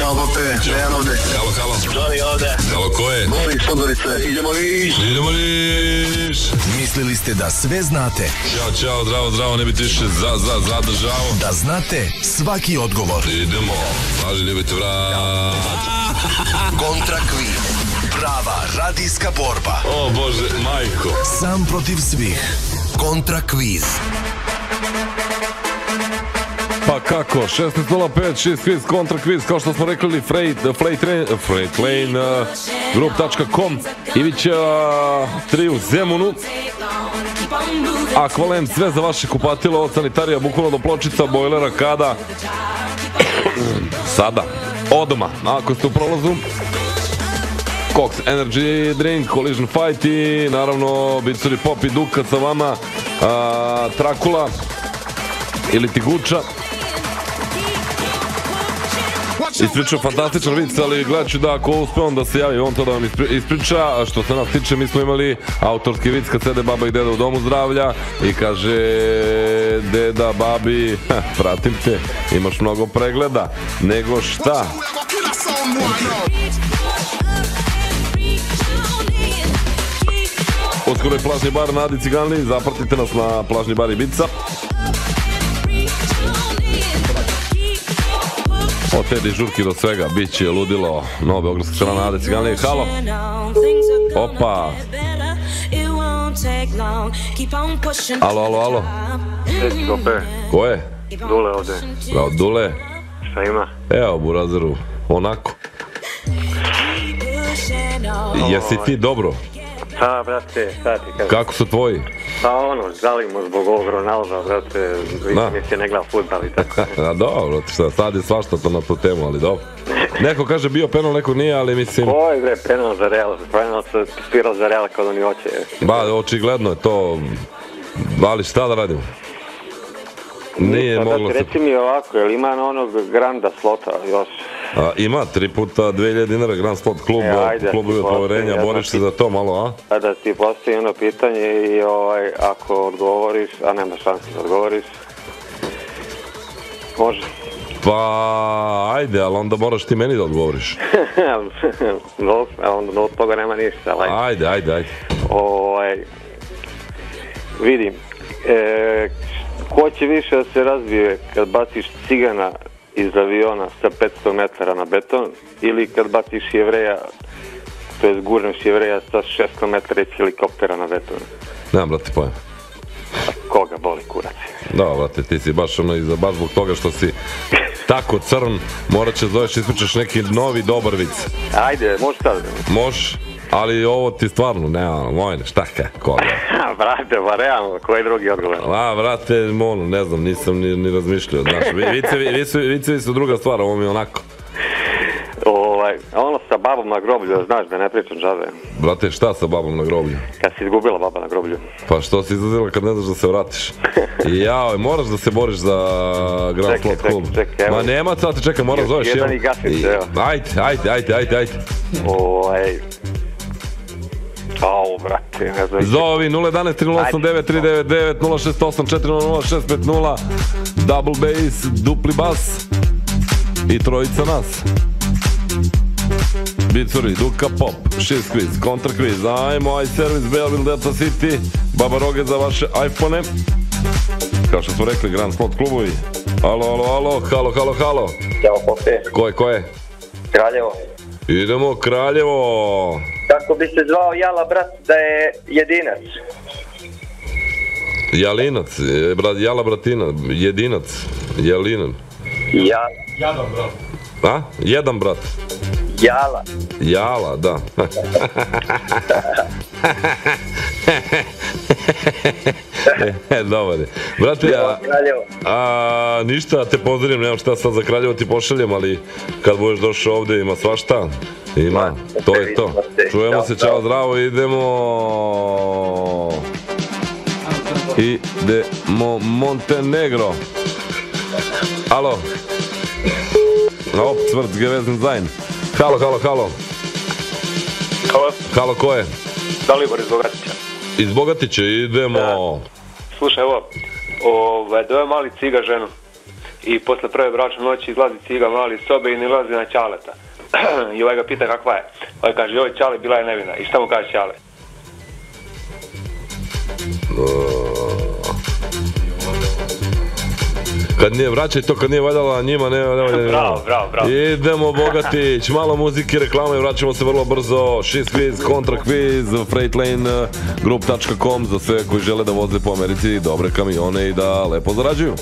Ćao, Bope, Dejan ovde. Halo, halo. Johnny ovde. Halo, ko je? Boris Podgorice, idemo liš. Idemo liš. Mislili ste da sve znate? Ćao, zdravo, ne biti više zadržao. Da znate svaki odgovor. Idemo, važi, ne biti vrat. Kontra kviz. Prava radijska borba. O Bože, majko. Sam protiv svih. Kontra kviz. Pa kako, 16.05, 6 kviz, kontra kviz, kao što smo rekli, Freightlane, group.com, Ivića 3 u Zemunu, Akvalent, sve za vaše kupatilo od sanitarija, bukvalno do pločica, bojlera, kada, sada, odmah, ako ste u prolazu, Cox Energy Drink, Collision Fight i naravno Bicuri Pop i Duka sa vama, Trakula ili Tiguča. Ispričao fantastičan vic, ali gledat ću da ako uspevam da se javi on to da vam ispriča. A što se nas tiče, mi smo imali autorski vic kad sede baba i deda u domu zdravlja i kaže deda babi, pratim te, imaš mnogo pregleda, nego šta? Uskoro je plažni bar na Adi Ciganli, zapratite nas na plažni bar Ibiza. Od te dežurki do svega, bit će ludilo. Novo beogradska strana Ade Ciganlije. Halo. Opa. Alo. Reci, Bope. Ko je? Dule ovde. Bravo, Dule. Šta ima? Evo, burazeru, onako. Jesi ti dobro? Pa, brate, šta ti kažem? Kako su tvoji? Pa ono, žalimo zbog ovog Ronalda, brate, mi se ne gleda futbal i tako. A dobro, šta, sad je svašta to na tu temu, ali dobro. Neko kaže bio penal, neko nije, ali mislim... Ko je, bre, penal za Real? Penal se spirao za Real kad oni hoće. Ba, očigledno je to... Ali šta da radimo? Nije moglo se... Reci mi ovako, jel ima na onog Granda slota još? Ima, 3 puta 2000 dinara Grand Slot klub, klubovi od poverenja, boriš se za to malo, a? Da ti postoji jedno pitanje i ako odgovoriš, a nema šanse da odgovoriš, može. Pa, ajde, ali onda moraš ti meni da odgovoriš. Onda od toga nema ništa. Ajde. Vidim, ko će više da se razvije kad baciš cigana iz aviona sa 500 metara na beton ili kad baciš Jevreja, to je gurneš Jevreja sa 600 metara iz helikoptera na beton? Nemam, brate, pojem. Koga boli kurac? Da, brate, ti si baš baš zbog toga što si tako crn, morat će zoveš ispričaš neki novi dobar vic. Ajde, može sad. Može, ali ovo ti stvarno, nema, mojne, šta kaj, koga? Brate, pa realno, koji drugi odgovor? Brate, ne znam, nisam ni razmišljao, znaš, vicevi su druga stvar, ovo mi je onako. Ono sa babom na groblju, znaš da ne pričam džabe. Brate, šta sa babom na groblju? Kad si izgubila baba na groblju. Pa što si izlazila kad ne znaš da se vratiš? Jao, moraš da se boriš za Grand Slot klub. Čekaj, ma nema sad, čekaj, moraš zoveš. Jedan i gasim se, evo. Ajde. Brate, ne znam. Zovi 011-308-9399, 068-400-650, double bass, dupli bas i trojica nas. Bicuri, Duka Pop, 6 quiz, kontra quiz, ajmo, iService, Belleville, Delta City, Baba Roge za vaše iPhone-e. Kao što smo rekli, Grand Slot klubovi. Halo. Ćao, Pope. Ko je? Kraljevo. Idemo, Kraljevo. Kako bi se zvao Jala, brat, da je jedinac? Jalinac, Jala bratina, jedinac, Jalinac. Jadan, brat. A? Jedan brat. Jala, da. Dobar je. Brate, ništa, te pozdravim, nemam šta sad za Kraljevo ti pošaljem, ali kad budeš došao ovde ima svašta. Ima, to je to. Čujemo se, čao, zdravo, idemo Montenegro. Alo. Cvrt, gewesen sein. Halo. Halo, ko je? Dalibor iz Bogatića. Iz Bogatića, idemo. Slušaj, evo, dove mali ciga ženu. i posle prve bračne noći izlazi ciga mali iz sobe i ne ilazi na Ćaleta. I ovaj ga pita kakva je. Ovaj kaže, joj Ćale, bila je nevina. I šta mu kaže Ćale? Kad nije vraćaj to, kad nije valjala njima, nema. Bravo. Idemo Bogatić, malo muzike, reklame, vraćamo se vrlo brzo. Šiz kviz, kontra kviz, Freightlane Group.com za sve koji žele da voze po Americi dobre kamione i da lepo zarađuju.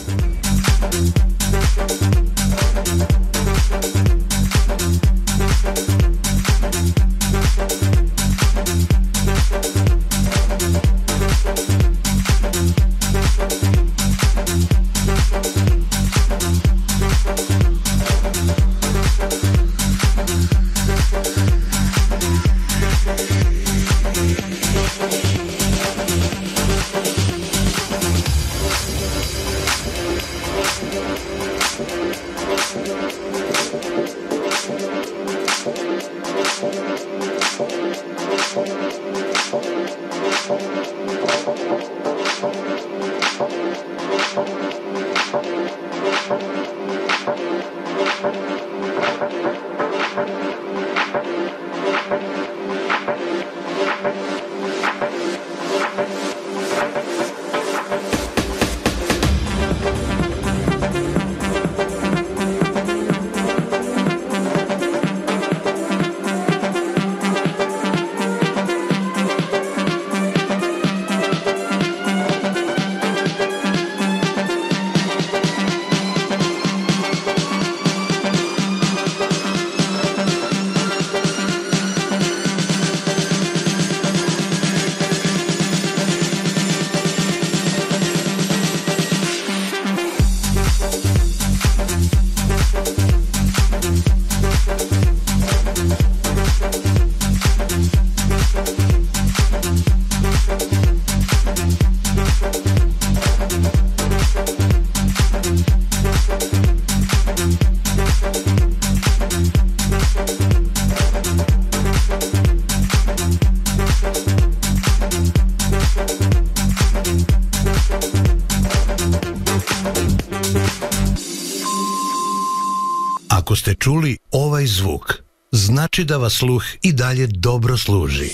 Ako ste čuli ovaj zvuk, znači da vas sluh i dalje dobro služi.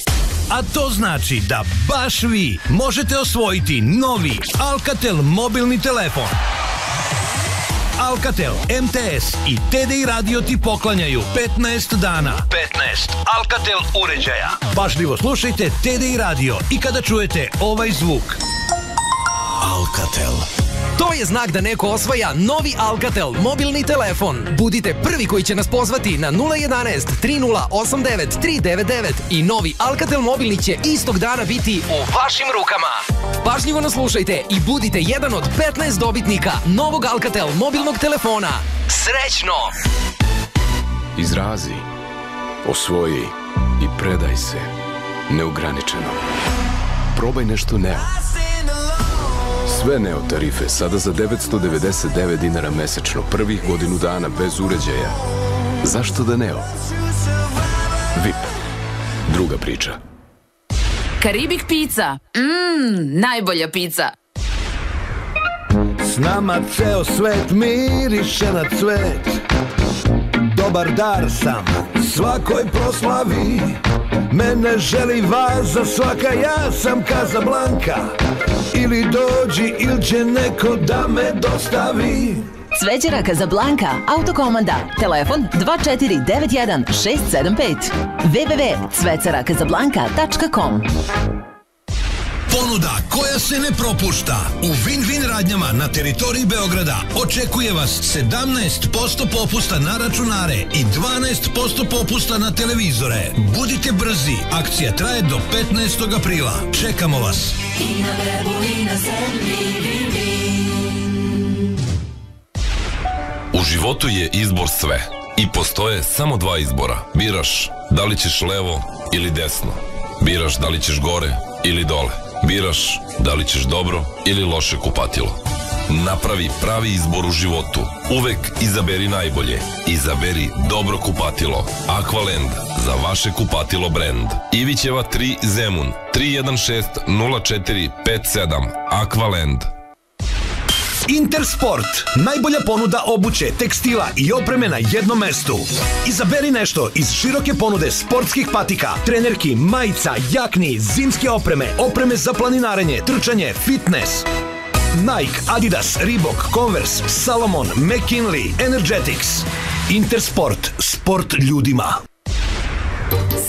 A to znači da baš vi možete osvojiti novi Alcatel mobilni telefon. Alcatel, MTS i TDI Radio ti poklanjaju 15 dana. 15 Alcatel uređaja. Pažljivo slušajte TDI Radio i kada čujete ovaj zvuk. Alcatel. To je znak da neko osvaja novi Alcatel mobilni telefon. Budite prvi koji će nas pozvati na 011 3089 399 i novi Alcatel mobilni će istog dana biti u vašim rukama. Pažljivo nas slušajte i budite jedan od 15 dobitnika novog Alcatel mobilnog telefona. Srećno! Izrazi, osvoji i predaj se neograničeno. Probaj nešto Neo. Sve Neo tarife sada za 999 dinara mesečno, prvih godinu dana bez uređaja. Zašto da Neo? VIP. Druga priča. Karibik pizza. Najbolja pizza. S nama ceo svet miriše na cvet. Dobar dar sam svakoj proslavi. Mene želi vaza svaka, ja sam Casablanca. Ili dođi ili će neko da me dostavi. Cvećara Casablanca, autokomanda, telefon 2491 675, www.cvecaracasablanca.com. Ponuda koja se ne propušta. U Win-Win radnjama na teritoriji Beograda očekuje vas 17% popusta na računare i 12% popusta na televizore. Budite brzi, akcija traje do 15. aprila. Čekamo vas. I na webu i na zemlji Win-Win. U životu je izbor sve i postoje samo dva izbora. Biraš da li ćeš levo ili desno. Biraš da li ćeš gore ili dole. Biraš da li ćeš dobro ili loše kupatilo. Napravi pravi izbor u životu. Uvek izaberi najbolje. Izaberi dobro kupatilo. Aqualand, za vaše kupatilo brand. Ivićeva 3 Zemun 316 0457. Aqualand. Intersport, najbolja ponuda obuće, tekstila i opreme na jednom mestu. Izaberi nešto iz široke ponude sportskih patika, trenerki, majica, jakni, zimske opreme, opreme za planinarenje, trčanje, fitness. Nike, Adidas, Reebok, Converse, Salomon, McKinley, Energetics. Intersport, sport ljudima.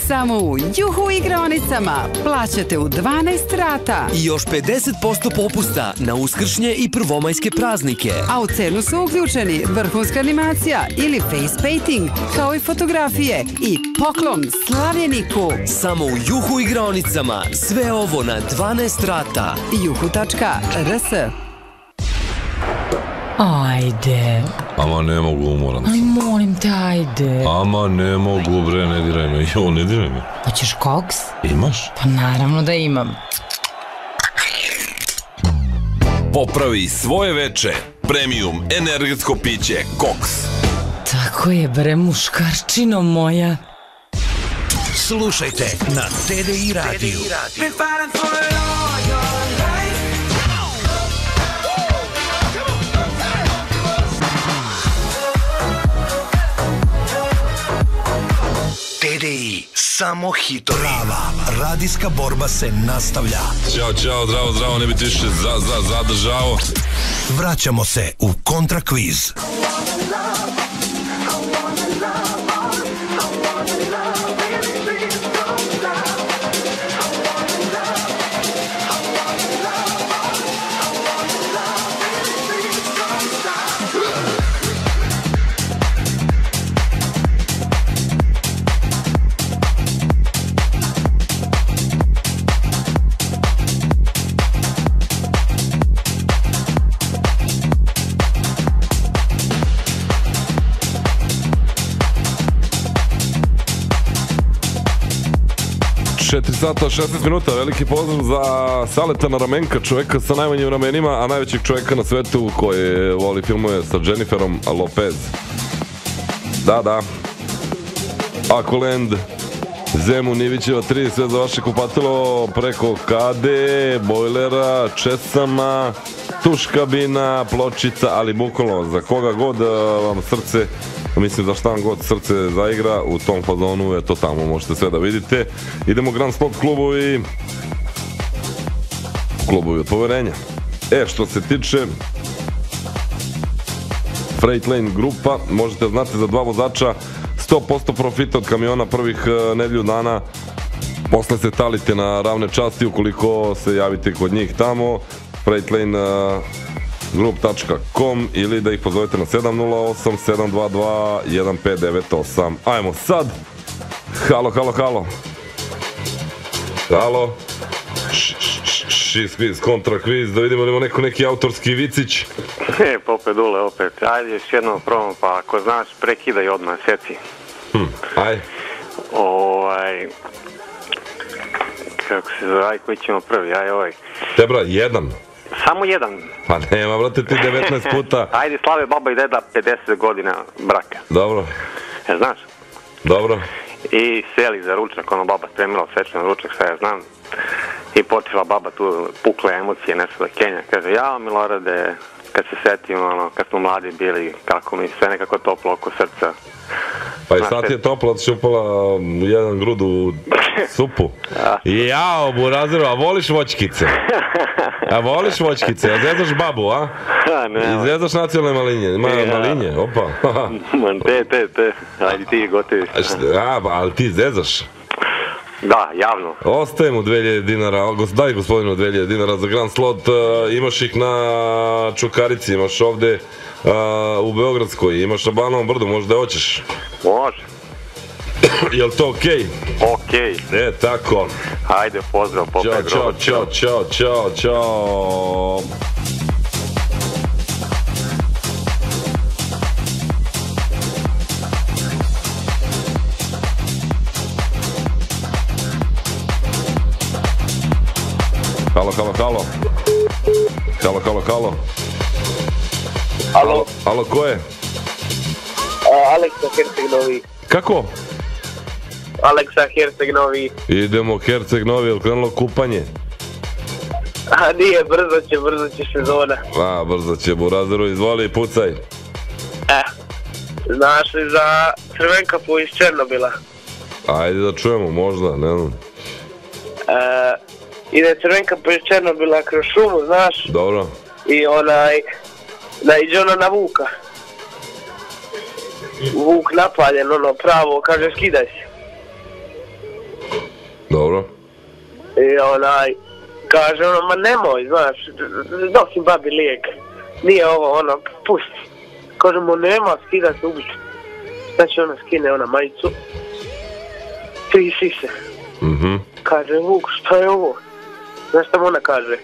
Samo u Juhu igraonicama plaćate u 12 rata. I još 50% popusta na uskršnje i prvomajske praznike. A u cenu su uključeni vrhunska animacija ili face painting, kao i fotografije i poklon slavljeniku. Samo u Juhu igraonicama. Sve ovo na 12 rata. Juhu.rs. Ajde. Ama ne mogu, umoran sam. Aj, molim te, ajde. Ama ne mogu, bre, ne diraj me. Jo, ne diraj me. Hoćeš koks? Imaš? Pa naravno da imam. Popravi svoje veče. Premium energetsko piće Koks. Tako je, bre, muškarčino moja. Slušajte na TDI radiju. TDI, samo hitovi. Prava radijska borba se nastavlja. Ćao, čao, zdravo, zdravo, ne biti više zadržao. Vraćamo se u kontrakviz. Četiri sata, 16 minuta, veliki pozdrav za Saleta Ramenka, čoveka sa najmanjim ramenima, a najvećeg čoveka na svetu koji voli filmuje sa Jenniferom Lopez. Da. Aqualand, Zemun, Ivićeva 3, sve za vaše kupatilo preko Kade, bojlera, česama, tuš kabina, pločica, ali bukvalno za koga god vam srce, mislim za šta vam god srce zaigra, u tom fazonu je to tamo, možete sve da vidite. Idemo Grand Slot klubovi od poverenja. Što se tiče Freight Lane grupa, možete znati za dva vozača 100% profita od kamiona prvih nedelju dana. Posle se talite na ravne časti ukoliko se javite kod njih tamo. Freightlane.group.com ili da ih pozovete na 708-722-1598. Ajmo sad. Halo. Kviz, kontra kviz, da vidimo li ima neki autorski vicić. Pope Dule opet, ajde još jednom probamo, pa ako znaš prekidaj odmah, seci. Aj. Kako se zove, koji ćemo prvi, aj. Tebra, jedan. Samo jedan. Pa nema, brate, ti 19 puta. Ajde, slave baba i deda 50 godina braka. Dobro. Znaš? Dobro. I seli za ručak, baba spremila svečan ručak, šta ja znam. I počela baba tu, pukle emocije, nešto da kenja. Kaže, ja Milorade, kad se setim, kad smo mladi bili, kako mi sve nekako toplo oko srca. Pa i sad je toplo, da si upala u jedan grud u supu. Jao, buraziru, a voliš voćkice? A zezaš babu, a? I zezaš nacionalne malinje, opa. Te, ajde ti gotovi. Ali ti zezaš? Da, javno. Ostaje mu 2000 dinara, daj gospodinu 2000 dinara za Grand Slot, imaš ih na Čukarici, imaš ovde u Beogradskoj, imaš na Banovom brdu, možda hoćeš? Može. Jel to okej? Okej. Tako. Ajde, pozdrav, Pope Groba. Ćao. Halo. Halo, ko je? Aleksa Herceg Novi. Kako? Aleksa Herceg Novi. Idemo Herceg Novi, je li krenulo kupanje? A nije, brzo će sezona. A, brzo će, Burazeru, izvoli, pucaj. Znaš li za Crvenkapu iz Černobila? Ajde da čujemo, možda, ne znam. Ide Crvenkapu iz Černobila kroz šumu, znaš? Dobro. I naiđe ona na Vuka. Vuk napaljen, pravo, kaže skidaj se. Dobro. I kaže ma nemoj, znaš, nosim babi lijek. Nije ovo, pusti. Kaže mu nema, skida se, ubić. Znači ona skine majicu. Trisi se. Kaže Vuk, šta je ovo? Znaš šta mu ona kaže?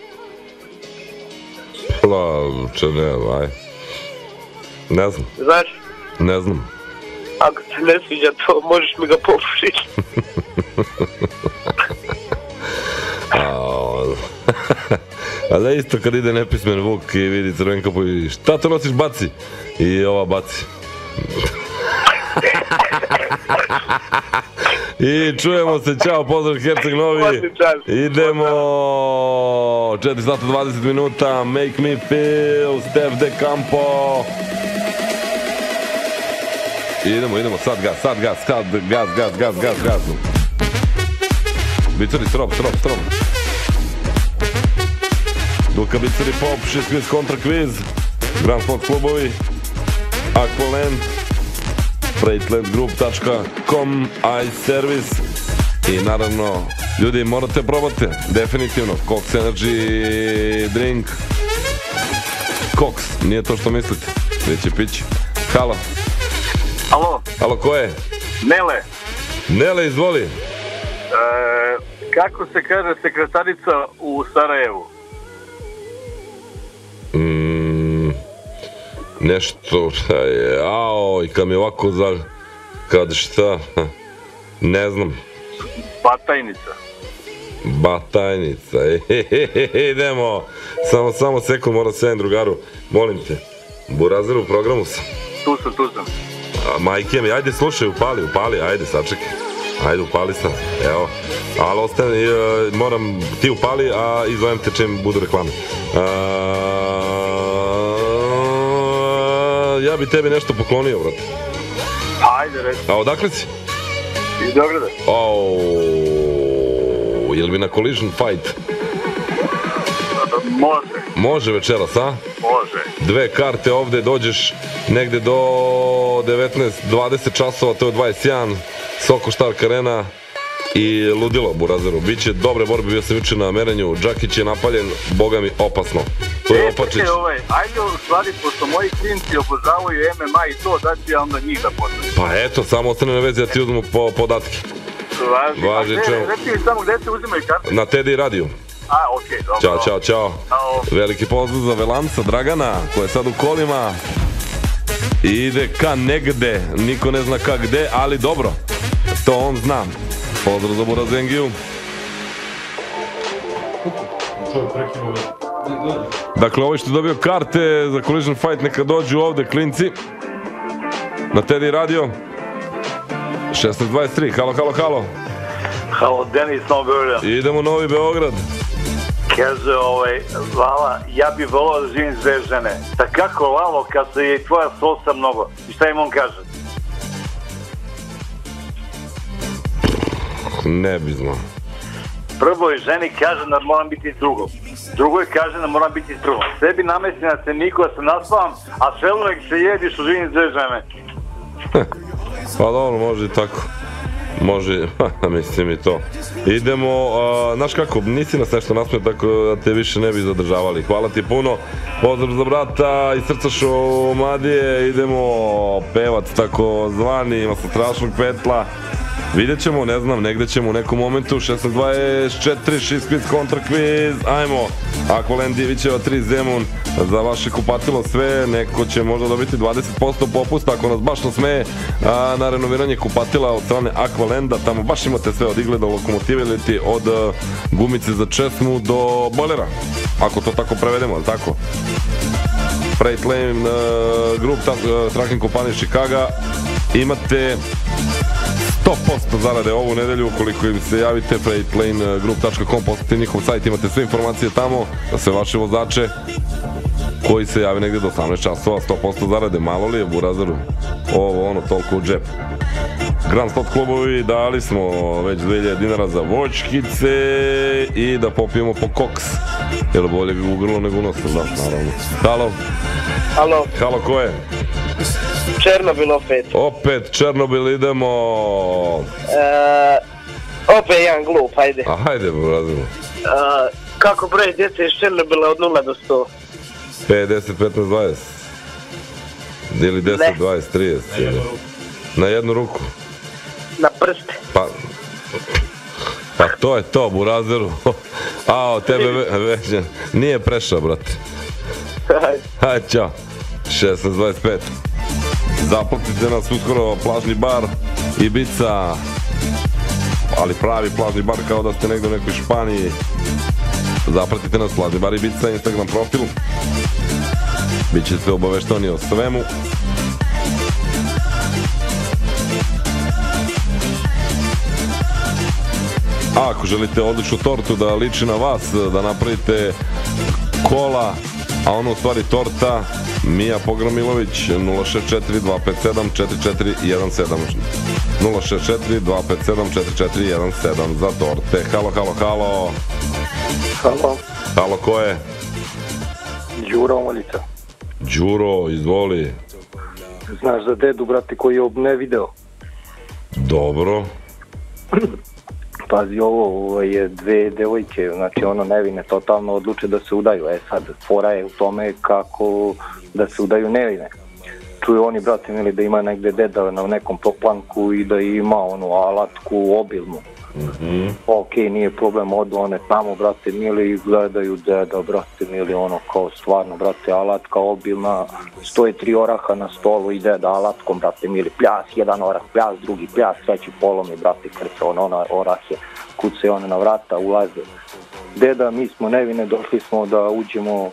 Aj. Ne znam. Znaš? Ne znam. Ako te ne sviđa to, možeš mi ga popušiti. Ali isto kad ide nepismen Vuk i vidi Crvenkapu i šta to nosiš, baci. I ova baci. I čujemo se, čao, pozdrav Herceg Novi. Idemo 4 sata 20 minuta, Make Me Feel, Steph De Campo. Idemo, sad gas. Bicari, strop. Duka Bicari Pop, 6 kviz kontra kviz, Grand Sport klubovi, Aqualand, freightlandgroup.com, iService i naravno, ljudi, morate probati, definitivno, Cox Energy Drink. Cox, nije to što mislite, već je pić. Halo. Halo, ko je? Nele, izvoli. Kako se kaže sekretarica u Sarajevu? Nešto, šta je, i kad mi ovako kad šta, ne znam. Batajnica, idemo, samo sekund, moram se jedan drugaru, molim te, Burazeru u programu sam. Tu sam. Majke mi, ajde slušaj, upali, ajde sačekaj, ajde upali sam, evo, ali ostane, moram, ti upali, a izovem te čim budu reklame. Ja bi tebi nešto poklonio, brate. Ajde, reći. A odakle si? Iz Beograda. Jel bi na Collision Fight? Može. Može večeras, a? Može. 2 karte ovde, dođeš negde do 19-20 časova, to je 21, Soko Štark Arena i ludilo Burazeru. Biće dobre borbe, bio sam juče na merenju, Džakić je napaljen, boga mi opasno. To je Opačić. Ajde u stvari, pošto moji klinci obožavaju MMA i to, da ću ja onda njih da poznam. Pa eto, samo ostane na vezi, ja ti uzmem podatke. Važi, reci mi samo gde se uzimaju karte? Na Teddy radiju. Okej, dobro. Ćao. Veliki pozdrav za Velanca Dragana, koja je sad u kolima. I ide ka negde, niko ne zna ka gde, ali dobro, to on zna. Pozdrav za Burazengiju. Dakle, ovo što je dobio karte za Collision Fight, neka dođu ovde klinci na Teddy radio 1623. Halo. Halo, Denis, Novi Beograd. Idemo Novi Beograd. Kaže, Lala, ja bih volao da živim s 2 žene. Da kako, Lalo, kad se je tvoja sosa mnogo? I šta im on kaže? Ne bi znao. Prvoj ženi kaže da moram biti s drugom. Drugoj kaže da moram biti s prvom. Sebi namestim na ceniku da se naspavam, a sve nek se jedi što živim s 2 žene. Pa dobro, može i tako. Može, mislim i to. Idemo, znaš kako, nisi nas nešto nasmeo, tako da te više ne bi zadržavali. Hvala ti puno, pozdrav za brata iz srca Šumadije. Idemo, pevac tako zvani, ima sa strašnog petla. Vidjet ćemo, ne znam, negde ćemo u nekom momentu. 1624, 6 kviz kontra kviz, ajmo. Aqualand Divićeva 3 Zemun, za vaše kupatilo sve, neko će možda dobiti 20% popusta ako nas baš nasmeje na renoviranje kupatila od strane Aqualanda. Tamo baš imate sve od igleda, lokomotive ili od gumice za česmu do bojlera, ako to tako prevedemo, ali tako. Freight Lane Group, tracking kompanije Chicago, imate 100% zarade ovu nedelju. Ukoliko im se javite, freightlanegroup.com, posjetite njihov sajt, imate sve informacije tamo za sve vaše vozače koji se javi negdje do 18 časova. 100% zarade. Malo li je burazeru ovo ono toliko u džep? Grand Slot klubovi, dali smo već 2000 dinara za voćkice i da popijemo po koks. Jel bolje u grlo nego u nos, da, naravno. Halo? Halo? Halo, ko je? Černobil opet. Opet Černobil, idemo. Opet jedan glup, hajde. A hajde, brazilu. Kako broj djece iz Černobila od 0 do 100? 5, 10, 15, 20. Ili 10, 20, 30. Na jednu ruku. Na prste. Pa to je to, burazeru. A, tebe već nije prešao, brate. Hajde, čao. 16:25. Zaplatite nas uskoro, plažni bar Ibiza, ali pravi plažni bar kao da ste negdje u nekoj Španiji. Zapratite nas, plažni bar Ibiza, Instagram profil. Bićete obavešteni o svemu. A ako želite odličnu tortu da liči na vas, da napravite kola, a ono u stvari torta, Mija Pogromilović, 064-257-4417. 064-257-4417 za torte. Halo, halo, halo. Halo. Halo, ko je? Đuro Omoljica. Đuro, izvoli. Znaš za dedu, brate, koji je ne video? Dobro. Pazi, ovo je dve devojke, znači ono nevine totalno odluče da se udaju. Sad, fora je u tome kako da se udaju nevine. Čuju oni, brate mili, da ima negde deda na nekom toplanku i da ima onu alatku obilnu. Ok, nije problem, odu one tamo, brate mili, i gledaju deda, brate mili, ono kao stvarno, brate, alatka obilna, stoje 3 oraha na stolu i deda alatkom, brate mili, pljas, jedan orah, pljas, drugi pljas, sveći polomi, brate, krca, ona orahe, kuce one na vrata, ulaze. Deda, mi smo nevine, došli smo da uđemo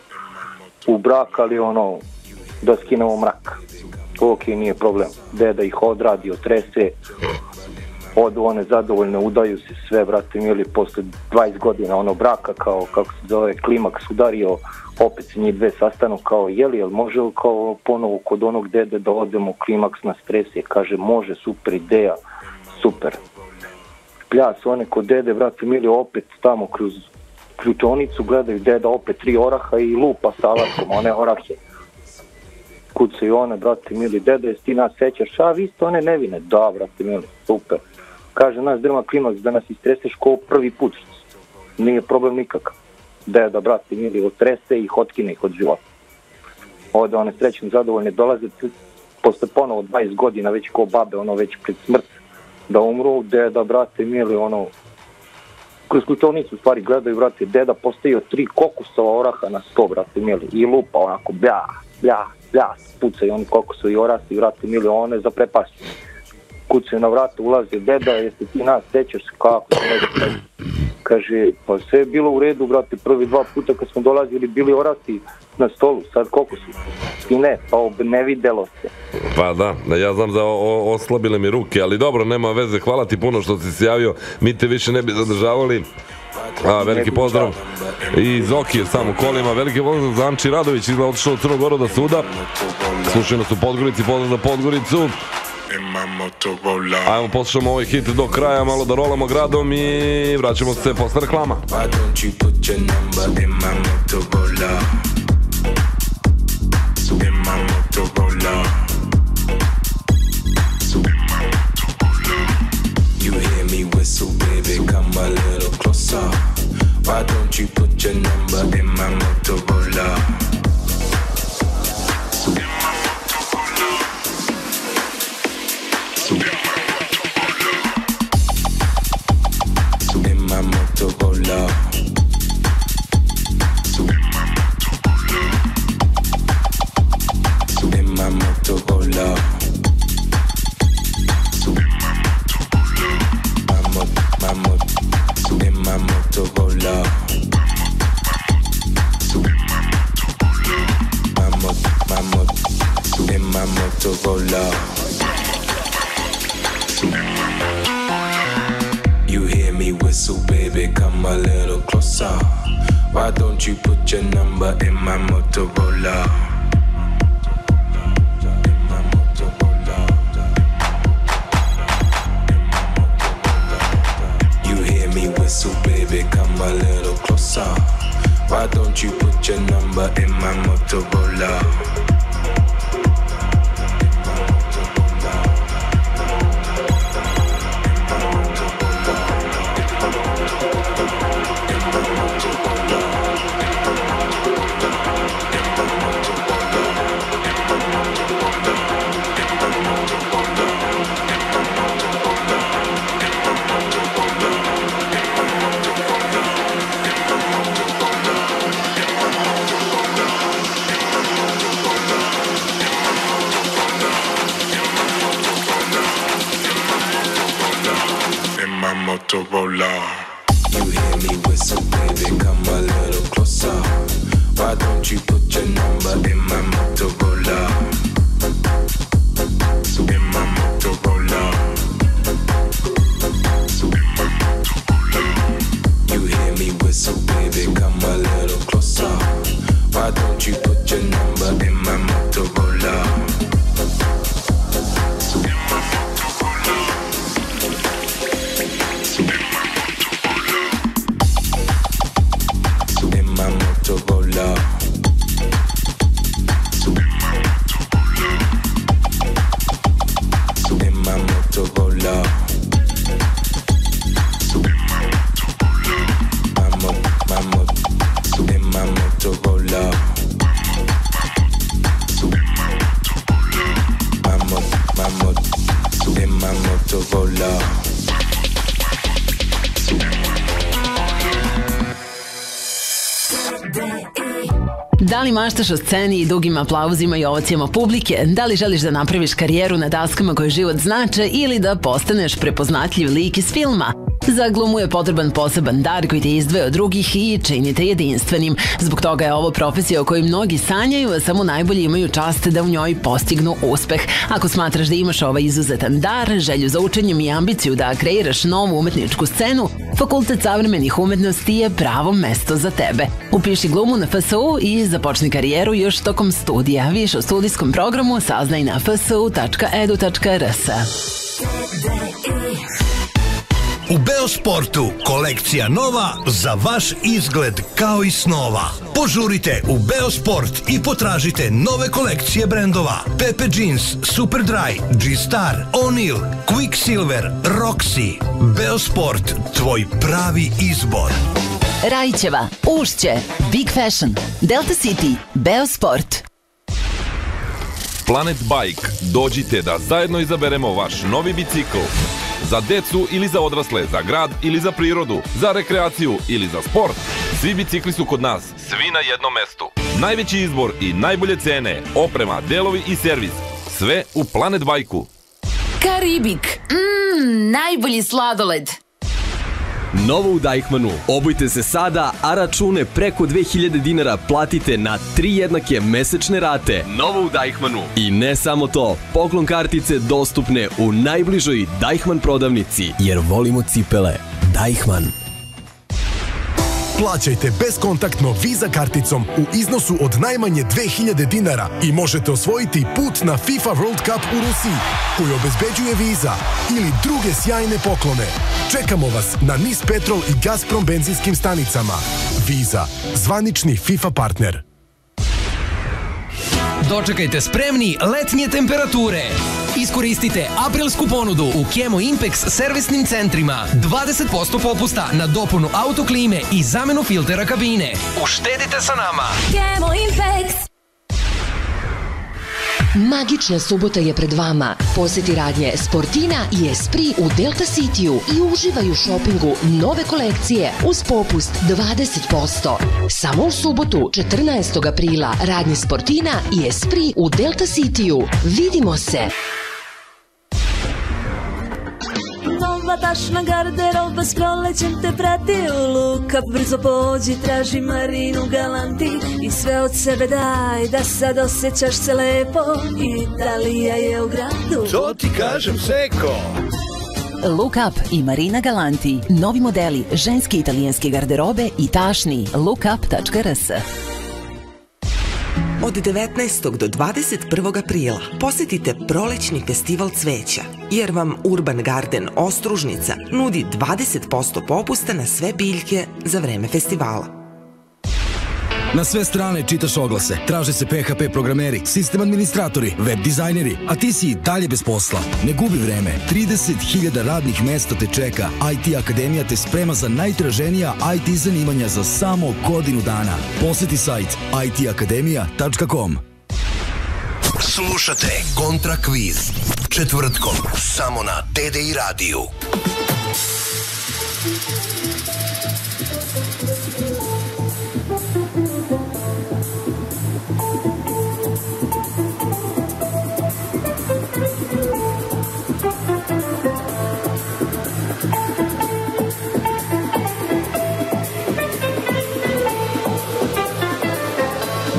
u brak, ali ono, da skinemo mrak. Ok, nije problem, deda ih odradi, otrese, odu one zadovoljne, udaju se sve, brate mili, posle 20 godina ono braka, kao kako se zove, klimaks udario, opet se njih dve sastanu, kao jel može li kao ponovo kod onog dede da odemo, klimaks nas trese, kaže može, super ideja, super. Pljas one kod dede, brate mili, opet tamo kroz ključonicu gledaju deda opet 3 oraha i lupa sa alatkom, one orahe. Kucaju one, brate mili, dede, jesi ti nas sećaš, a vi ste one nevine, da, brate mili, super. Kaže nas drma klimaks da nas istreseš ko prvi put, nije problem nikakav. Deda, brate mili, otrese ih, otkine ih od života. Ovdje one srećno zadovoljne dolaze, posle ponovo 20 godina, već ko babe, ono već pred smrt, da umru, deda, brate mili, ono, kroz kutovnicu stvari gledaju, brate, deda postavio 3 kokosova oraha na 100, brate mili, i lupa onako, blja, pucaju oni kokosovi orasi, brate mili, one zaprepašćene. Kucaju na vratu, ulaze deda, jeste ti nas sećaš, kako se ne da. Kaže, pa sve je bilo u redu, brate, prvi 2 puta kad smo dolazili bili orasi na stolu, sad kokosi. I ne, pa ne videlo se. Pa da, ja znam da oslabile mi ruke, ali dobro, nema veze, hvala ti puno što si se javio, mi te više ne bi zadržavali. Veliki pozdrav i Zoki je samo kolima, veliki pozdrav za Anči Radović, izgleda otišao u Crnu Goru da suda, slušaju nas u Podgorici, pozdrav za Podgoricu. Ajmo, poslušamo ovaj hit do kraja, malo da rolamo gradom i vraćamo se posle reklama. Why don't you put your number in my Motorola? In my Motorola. In my Motorola. In my Motorola. In my Motorola. whistle, baby, come a little closer. Why don't you put your number in my Motorola? You hear me whistle, baby, come a little closer. Why don't you put your number in my Motorola? Motorola. You hear me whistle, baby, come a little closer. Why don't you put your number in my Motorola? In my Motorola. In my Motorola. You hear me whistle, baby, come a little closer. Why don't you put your number in my Motorola? Da li maštaš o sceni i dugim aplauzima i ovacijama publike? Da li želiš da napraviš karijeru na daskama koje život znače ili da postaneš prepoznatljiv lik iz filma? Za glumu je potreban poseban dar koji te izdvaja od drugih i čini te jedinstvenim. Zbog toga je ovo profesija o kojoj mnogi sanjaju, a samo najbolji imaju čast da u njoj postignu uspeh. Ako smatraš da imaš ovaj izuzetan dar, želju za učenjem i ambiciju da kreiraš novu umetničku scenu, Fakultet savremenih umetnosti je pravo mesto za tebe. Upiši glumu na FSU i započni karijeru još tokom studija. Više o studijskom programu saznaj na fsu.edu.rs. U Beosportu kolekcija nova za vaš izgled kao i snova. Požurite u Beosport i potražite nove kolekcije brendova Pepe Jeans, Superdry, G-Star, O'Neill, Quicksilver, Roxy. Beosport, tvoj pravi izbor. Rajićeva, Ušće, Big Fashion, Delta City, Beosport. Planet Bike, dođite da zajedno izaberemo vaš novi bicikl. Za decu ili za odrasle, za grad ili za prirodu, za rekreaciju ili za sport. Svi bicikli su kod nas, svi na jednom mestu. Najveći izbor i najbolje cene, oprema, delovi i servis. Sve u Planet Bike-u. Karibik, najbolji sladoled. Novo u Deichmannu. Obujte se sada, a račune preko 2000 dinara platite na 3 jednake mesečne rate. Novo u Deichmannu. I ne samo to, poklon kartice dostupne u najbližoj Deichmann prodavnici, jer volimo cipele. Deichmann. Plaćajte beskontaktno Visa karticom u iznosu od najmanje 2000 dinara i možete osvojiti put na FIFA World Cup u Rusiji, koji obezbeđuje Visa, ili druge sjajne poklone. Čekamo vas na NIS Petrol i Gazprom benzinskim stanicama. Visa, zvanični FIFA partner. Dočekajte spremni letnje temperature. Iskoristite aprilsku ponudu u Kemo Impex servisnim centrima. 20% popusta na dopunu autoklime i zamenu filtera kabine. Uštedite sa nama. Kemo Impex. Magična subota je pred vama. Poseti radnje Sportina i Esprit u Delta City-u i uživaj u šopingu nove kolekcije uz popust 20%. Samo u subotu, 14. aprila, radnje Sportina i Esprit u Delta City-u. Vidimo se! Nova tašna garderoba s prolećem te prati u luka. Brzo pođi, traži Marinu Galanti i sve od sebe daj da sad osjećaš se lepo. Italija je u gradu. To ti kažem, Seko. Look Up i Marina Galanti. Novi modeli ženske i italijanske garderobe i tašni. lookup.rs. Od 19. do 21. aprila posetite prolećni festival cveća, jer vam Urban Garden Ostružnica nudi 20% popusta na sve biljke za vreme festivala. Na sve strane čitaš oglase, traže se PHP programeri, sistem administratori, web dizajneri, a ti si i dalje bez posla. Ne gubi vreme, 30.000 radnih mesta te čeka, IT Akademija te sprema za najtraženija IT zanimanja za samo godinu dana. Poseti sajt itakademija.com. Slušate Kontra kviz četvrtkom samo na TDI radiju.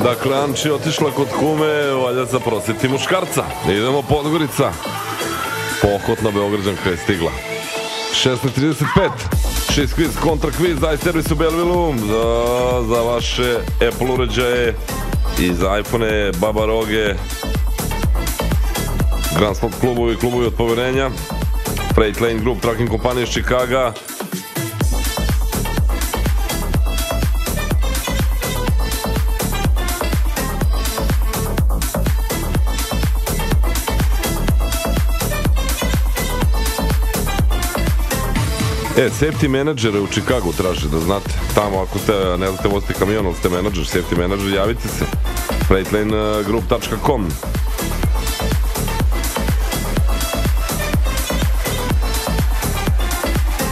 Dakle, Anči otišla kod kume, valja zaprositi muškarca. Idemo Podgorica. Pohotna Beograđanka je stigla. 16:35. Šest kviz, kontra kviz, za servis u Belvilu, za vaše Apple uređaje i za iPhone, Baba Roge, Grand Slot klubovi, klubovi od poverenja, Freight Lane Group, tracking kompanije iz Čikaga, safety menadžere u Čikagu traže, da znate. Tamo ako ste, ne znate voziti kamion, ali ste menadžer, safety menadžer, javite se. FreightLaneGroup.com.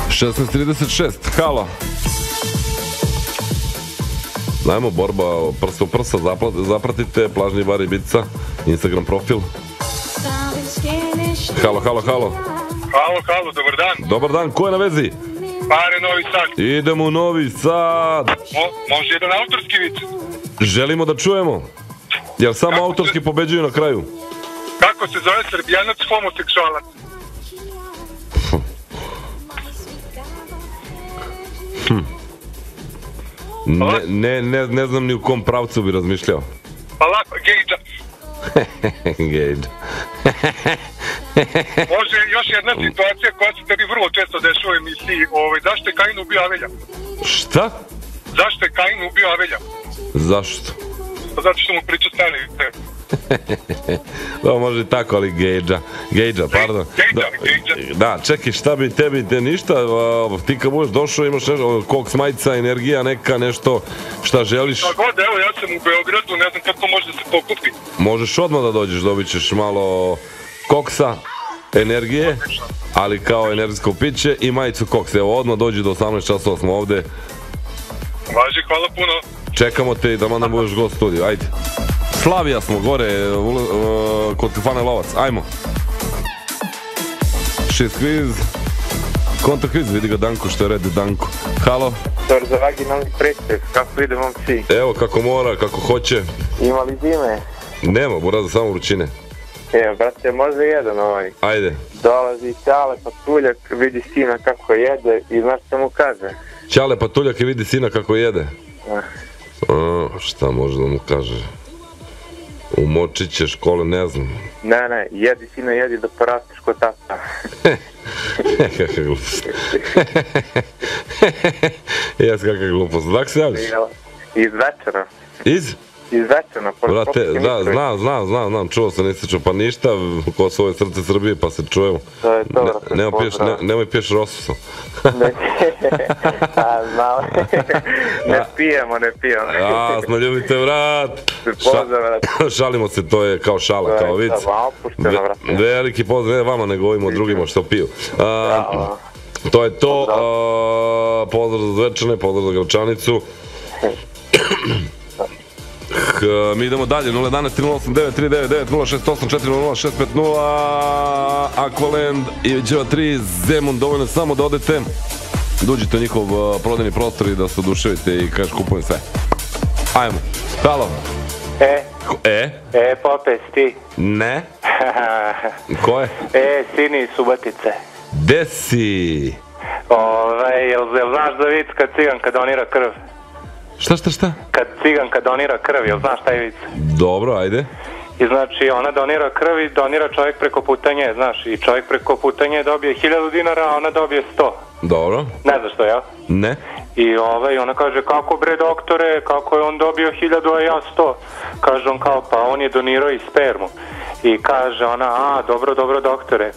(16:36) Halo. Dajmo borba prsa u prsa, zapratite Plažni bar Ibiza, Instagram profil. Halo. Halo, dobar dan. Dobar dan, ko je na vezi? Pare, Novi Sad. Idemo u Novi Sad. Može jedan autorski vic? Želimo da čujemo. Jer samo autorski pobeđuju na kraju. Kako se zove Srbijanac homoseksualac? Ne znam ni u kom pravcu bi razmišljao. Pa lako, gejđa. Gejđa. Može još jedna situacija koja se tebi vrlo često dešava u emisiji. Zašto je Kain ubio Avelja? Šta? Zašto je Kain ubio Avelja? Zašto? Zato što mu priča stane. To može i tako, ali gejđa, pardon. Gejđa. Da, čekaj, šta bi tebi, ništa, ti kad budeš došao imaš nešto, koks majica, energija neka, nešto, šta želiš? Šta god, evo, ja sam u Beogradu, ne znam kako može da se pokupi. Možeš odmah da dođeš, dobit ćeš malo koksa, energije, ali kao energijsko piće i majicu koksa. Evo, odmah dođi do 18 časova, smo ovde. Važi, hvala puno. Čekamo te i da nam budeš gost studiju, ajde. Slavija smo gore, kod Kafane Lovac, ajmo. Šest kviz, kontra kviz, vidi ga Danko, što je red Danko. Halo. Dobar za vaginalni predsjek, kako ide momci? Evo, kako mora, kako hoće. Ima li zime? Nema, buraza, samo vrućine. Evo, brate, može jedan ovaj. Ajde. Dolazi Ćale Patuljak, vidi sina kako jede i znaš što mu kaže? Ćale Patuljak i vidi sina kako jede? Šta može da mu kaže? Umočit će škole, ne znam. Ne, jedi sina, jedi da porasteš kod tata. Kakva glupost. Jes, kakva glupost. Dak se javiš? Iz Večera. Iz? Iz Večera. Brate, da, znam, čuo sam, nisi čuo, pa ništa, Kosovo je srce Srbije, pa se čujemo. To je to, brate, nemoj piješ Rosusom. Znao, ne pijemo. Smo ljubite, vrat. Šalimo se, to je kao šala, kao vic. Veliki pozdrav, ne vama, nego ovim od drugima što piju. To je to, pozdrav za Zvečane, pozdrav za Gračanicu. Mi idemo dalje, 011-308-939-068-400-650 Aqualand, Ivićeva 3, Zemun, dovoljno samo da odete, dođite u njihov prodajni prostor i da se oduševite i kažeš kupujem sve. Ajmo, halo. Popes ti. Ne. Ko je? Sini iz Subotice. Gde si? Jel znaš za vic kad ciganka donira krv? Šta? Kad ciganka donira krv, jel znaš taj vic? Dobro, ajde. I znači ona donira krv i donira čovjek preko puta nje, znaš, i čovjek preko puta nje dobije 1000 dinara, a ona dobije 100. Dobro. Ne znaš što, jel? Ne. I ona kaže, kako bre doktore, kako je on dobio 1000, a ja 100? Kaže on kao, pa on je donirao i spermu. I kaže ona, dobro doktore.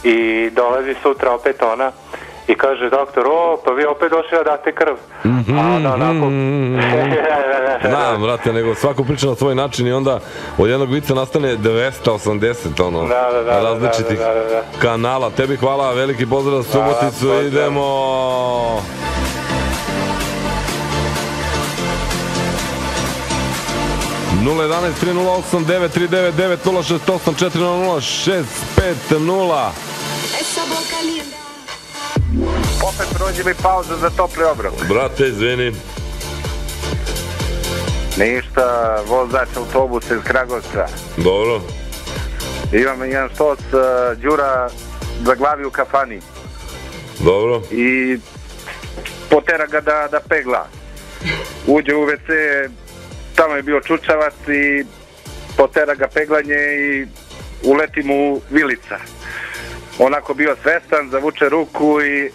I dolazi sutra opet ona i kaže doktor, pa vi opet došli da date krv. A ona onako... Znam, brate, nego svako priča na svoj način i onda od jednog vica nastane 280, različitih kanala. Tebi hvala, veliki pozdrav za Suboticu, idemo... 011-308-939-068-400-650. Opet prođi mi pauza za topli obrok. Brate, izvini. Ništa, vozač autobusa iz Kragovca. Dobro. Imam jedan štoc, Đura zaglavi u kafani. Dobro. I potera ga da pegla. Uđe u WC, tamo je bio čučavac i potera ga peglanje i uleti mu vilica. Onako bio svestan, zavuče ruku i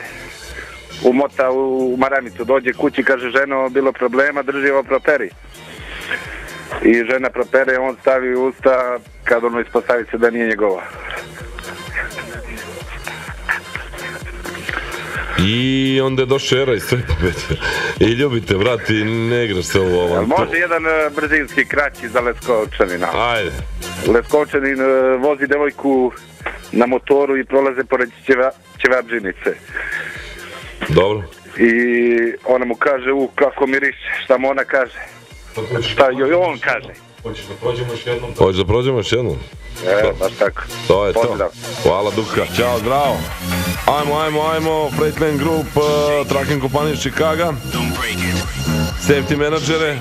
umota u maramicu. Dođe kući, kaže ženo, bilo problema, drži ovo properi. I žena propere, on stavi u usta, kad ono ispostavi se da nije njegova. I onda je došao Era i sve pobede. I ljubite, vrati, ne igraš se ovo ovom. Može jedan brzinski kraći za Leskovčanina. Ajde. Leskovčanin vozi devojku na motoru i prolaze pored Ćevabdžinice. Dobro. I ona mu kaže, kako miriše, šta mu ona kaže? Šta joj on kaže? Hoćeš da prođemo još jednom? Hoćeš da prođemo još jednom? Baš tako. To je Pozdrav. to. Hvala Duka. Ćao, zdravo. Ajmo. Freightlane Group, tracking kompanija iz Chicaga. Safety menadžere.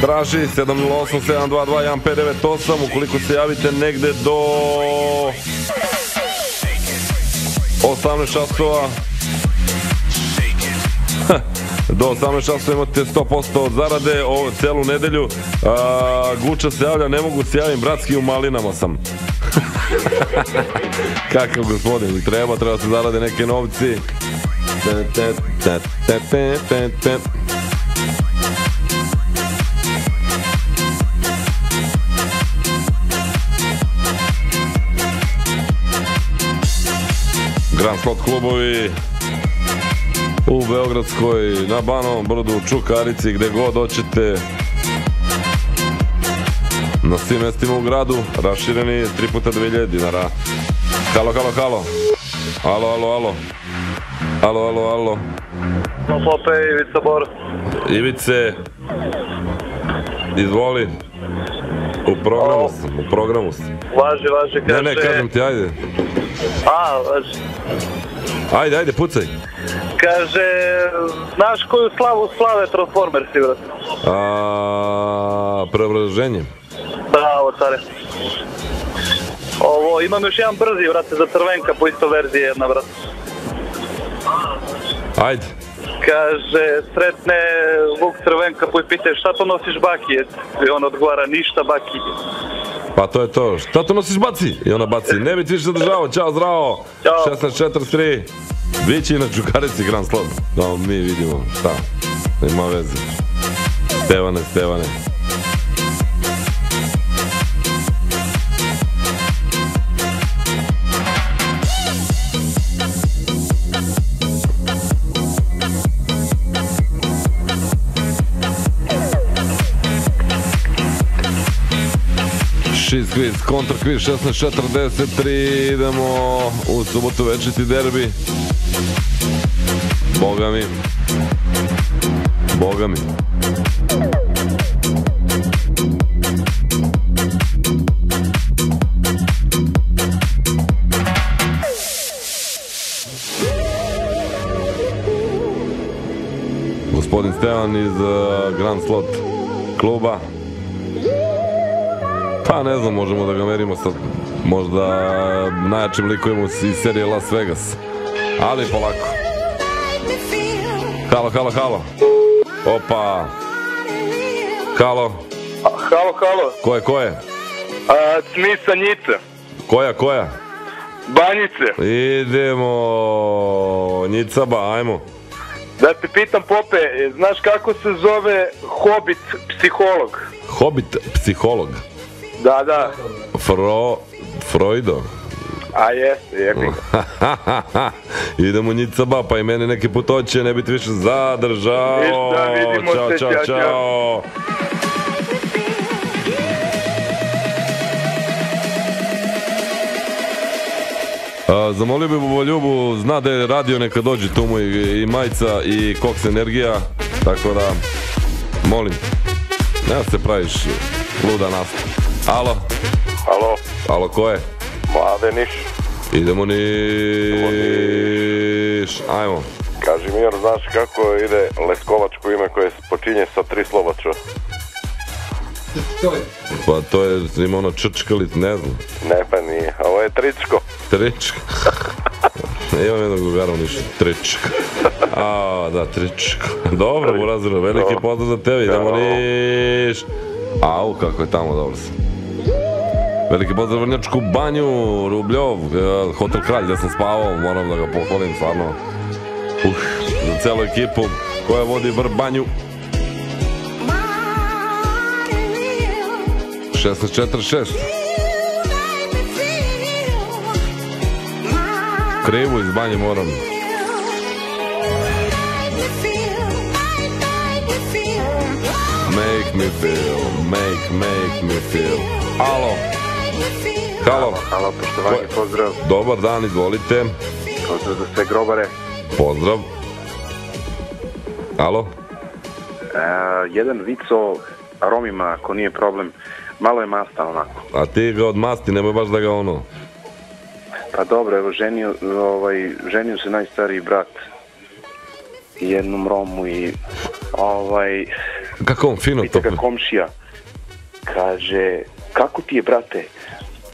Traži 708-722-1598. Ukoliko se javite negde do 18 časova. Do 18 časova imate 100% od zarade ovo celu nedelju. Guča se javlja, ne mogu se javim, bratski u malinama sam. Kakav gospodin, treba se zarade neke novci. Grand Slot klubovi u Beogradskoj, na Banovom brdu, Čukarici, gde god hoćete, na svim mestima u gradu, rašireni 3x2000 dinara. Halo. Alo. Pope, Ivica Bor. Ivice, izvoli. U programu sam. Važi, kaže... Ne, kažem ti, ajde. Važi. Ajde, pucaj. Kaže, znaš koju slavu slave Transformersi, brate? Preobraženje. Bravo, care. Imam još jedan brzi, brate, za Crvenka, po isto verziji jedna, brate. Ajde. Kaže, sretne Vuk Crvenka, pitaje šta to nosiš baki? I on odgovara, ništa baki. Pa to je to, šta to nosiš baci? I ona baci, ne bi ti više zadržao, čao, zdravo. 16:43. Biće i na Čukarici Grand Slot. Da mi vidimo šta, nema veze. Stevane. Kviz, kontra kviz, 16:43, idemo u subotu večiti derbi. Boga mi. Gospodin Stevan iz Grand Slot kluba. Pa ne znam, možemo da ga merimo sa možda najjačim likovima iz serije Las Vegas. Ali polako. Halo, halo, halo. Opa. Halo. Halo, halo. Ko je? Cmica Njica. Koja? Banjice. Idemo. Nicaba, ajmo. Da te pitam, Pope, znaš kako se zove Hobbit psiholog? Hobbit psiholog? Da. Freudo? A jeste, jebi ga. Idemo Nicaba, pa i mene neki put hoće, ne biti više zadržao. Ništa, vidimo se, Ćao. Zamolio bi Boboljubu, zna da je radio, neka dođe tu mu i Majca i Koks Energija, tako da molim, nema se praviš luda nasta. Alo, ko je? Mlade Niš. Idemo Niš, ajmo. Kaži mi, jer znaš kako ide leskovačko ime koje počinje sa 3 slova Č? Pa to je, ima ono črčkalic, ne znam. Ne, pa nije, ovo je Tričko. Tričko? Imam jednog drugara u Nišu, Tričko. Da, Tričko. Dobro, Buraziro, veliki pozdrav za tebi, idemo Niš. Au, kako je tamo, dobro sam. Veliki pozdrav Vrnjačku banju, Rubljov, Hotel Kralj, gdje sam spavao, moram da ga pohvalim, stvarno. Za celu ekipu koja vodi Vrbanju. 16:46. Krivu iz banje moram. Make me feel. Halo, poštovanje, pozdrav. Dobar dan, izvolite. Pozdrav za sve grobare. Pozdrav. Alo. Jedan vic o Romima, ako nije problem, malo je mastan onako. A ti ga od masti, nemoj baš da ga ono... Pa dobro, evo, ženio se najstariji brat jednom Romu i kako on fino to... Pita ga komšija, kaže, kako ti je, brate?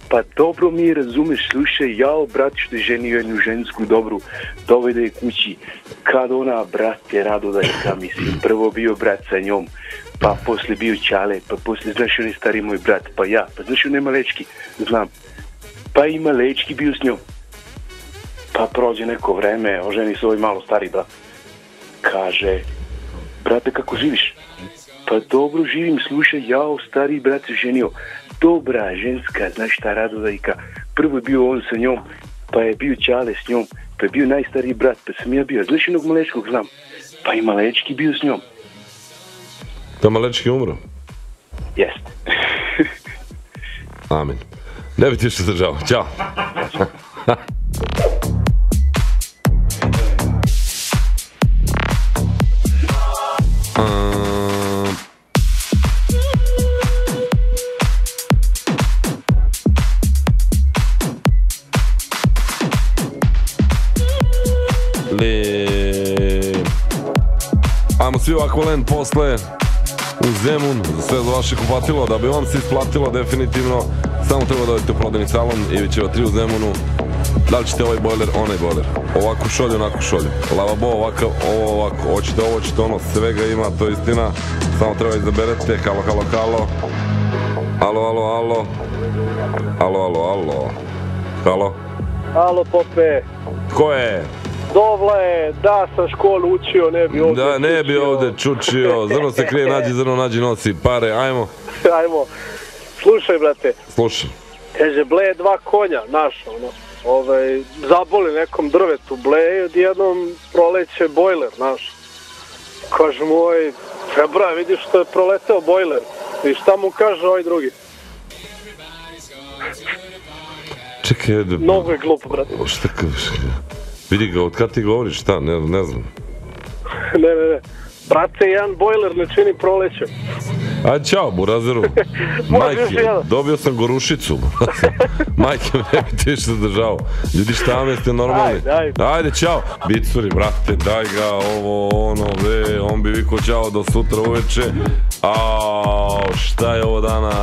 Pa dobro mi razumeš, slušaj, jao, brat, što je ženio jednu žensku dobru, dovede je kući, kad ona, brate, rado da je mislim, prvo bio brat sa njom, pa posle bio Ćale, pa posle, znaš, on je stari moj brat, pa ja, pa znaš, on je Malečki, znam, pa i Malečki bio s njom. Pa prođe neko vreme, oženi se ovaj malo stari brat. Kaže, brate, kako živiš? Pa dobro živim, slušaj, jao, stari brat se ženio. Dobra ženska, znaš šta, Radovajka, prvo je bio on sa njom, pa je bio Ćale s njom, pa je bio najstariji brat, pa sam ja bio, znaš jednog Malečkog znam, pa i Malečki bio s njom. To Malečki umro? Jeste. Amin. Ne bi ti što zdržao, ćao. Ajmo svi u Aqualand posle u Zemun, sve za vaše kupatilo, da bi vam se isplatilo definitivno, samo treba da odete u prodajni salon Ivićeva 3 u Zemunu. Da li ćete ovaj bojler, onaj bojler, ovakvu šolju, onakvu šolju, lavabo, ovakav, ovo ovako, hoćete ovo, hoćete ono, svega ima, to je istina, samo treba izaberete. Halo, halo, halo, halo, halo, halo, halo, halo, halo, halo, halo, Pope, ko je? Dovla je, da sam školu učio, ne bi ovdje da, ne bi ovdje čučio, zrno se krije, nađi zrno, nađi nosi pare, ajmo. Ajmo, slušaj, brate. Slušaj. Kaže, bleje 2 konja, naš, zaboli nekom drvetu, bleje, odjednom proleće bojler, naš. Kaže moj, bra, vidiš što je proleteo bojler, i šta mu kaže ovaj drugi? Čekaj, mnogo je glupo, brate. Šta kažeš? Vidi ga, od kada ti govoriš, šta, ne znam. Ne. Brate, jedan bojler ne čini proleće. Ajde, čao, Burazeru. Majke, dobio sam gorušicu. Majke, ne bi ti više zadržao. Ljudi, šta me ste normalni? Ajde, čao. Bicuri, brate, daj ga, ovo, ono, on bi vikao čao do sutra uveče. Ao, šta je ovo danas?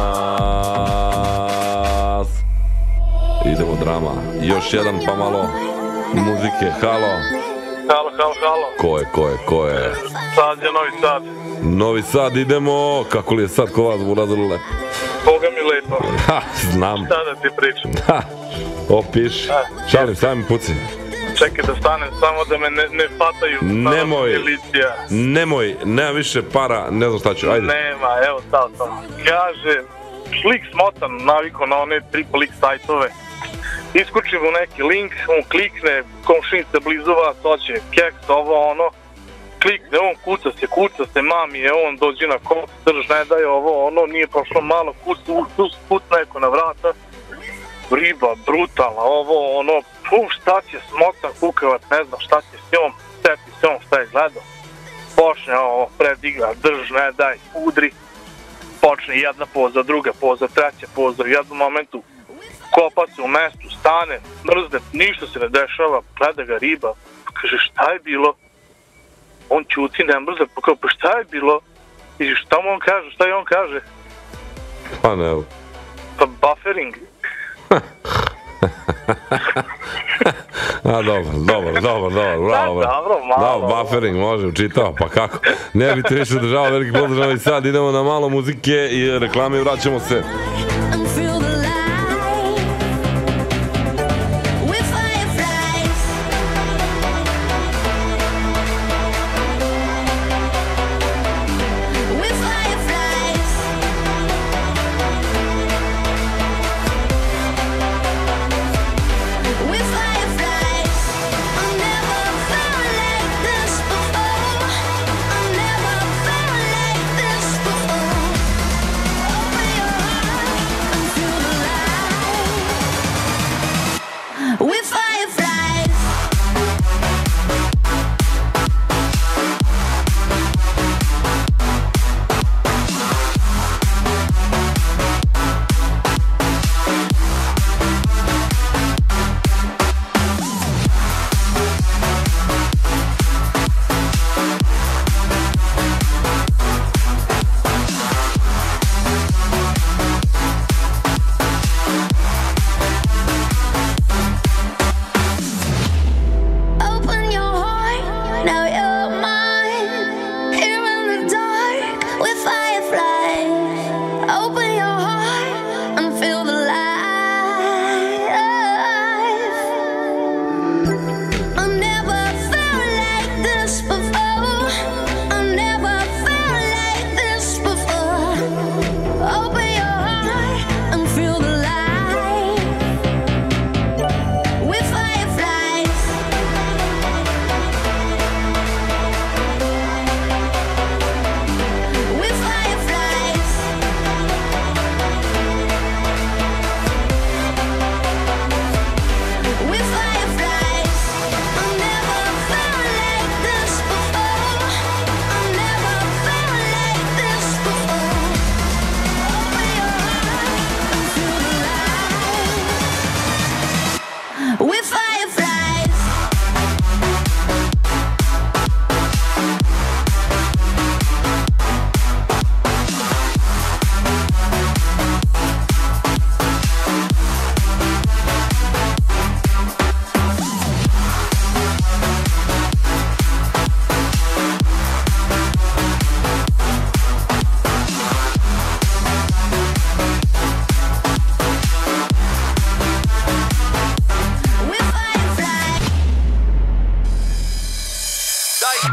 Idemo drama. Još jedan, pa malo. muzike. Halo. Halo. Ko je? Sad je Novi Sad. Novi Sad, idemo. Kako li je sad ko vas burazilo lepo? Boga mi lepo. Ha, znam. Šta da ti pričam? Ha, opiši. Šalim, sami puci. Čekaj da stanem, samo da me ne fataju. Nemoj, nema više para, ne znam šta ću, ajde. Nema, evo stao. Kaže, šlik smotan, naviko na one triple X sajtove. Iskuči mu neki link, on klikne, komšinica blizu vas, hoće keks, ovo ono. Klikne, on kuca se, mami je, on dođe na koc, drž, ne daje ovo ono, nije prošlo malo, kuc neko na vrata. Riba, brutalna, ovo ono, šta će smotan kukavac, ne znam šta će s njom, seti se on šta je gledao. Počne ovo, predigra, drž, ne daj, udri. Počne jedna poza, druga poza, treća poza, u jednom momentu kopa se u mestu, stane, mrzne, ništa se ne dešava, gleda ga riba, kaže šta je bilo? On ćuti, ne mrzne, pa šta je bilo? I šta mu on kaže, šta je on kaže? Pa ne. Pa buffering. A dobro, bravo. Da, buffering, može, učitao, pa kako? Ne bi te više držao, veliki pozdrav Novi Sad, idemo na malo muzike i reklame i vraćamo se.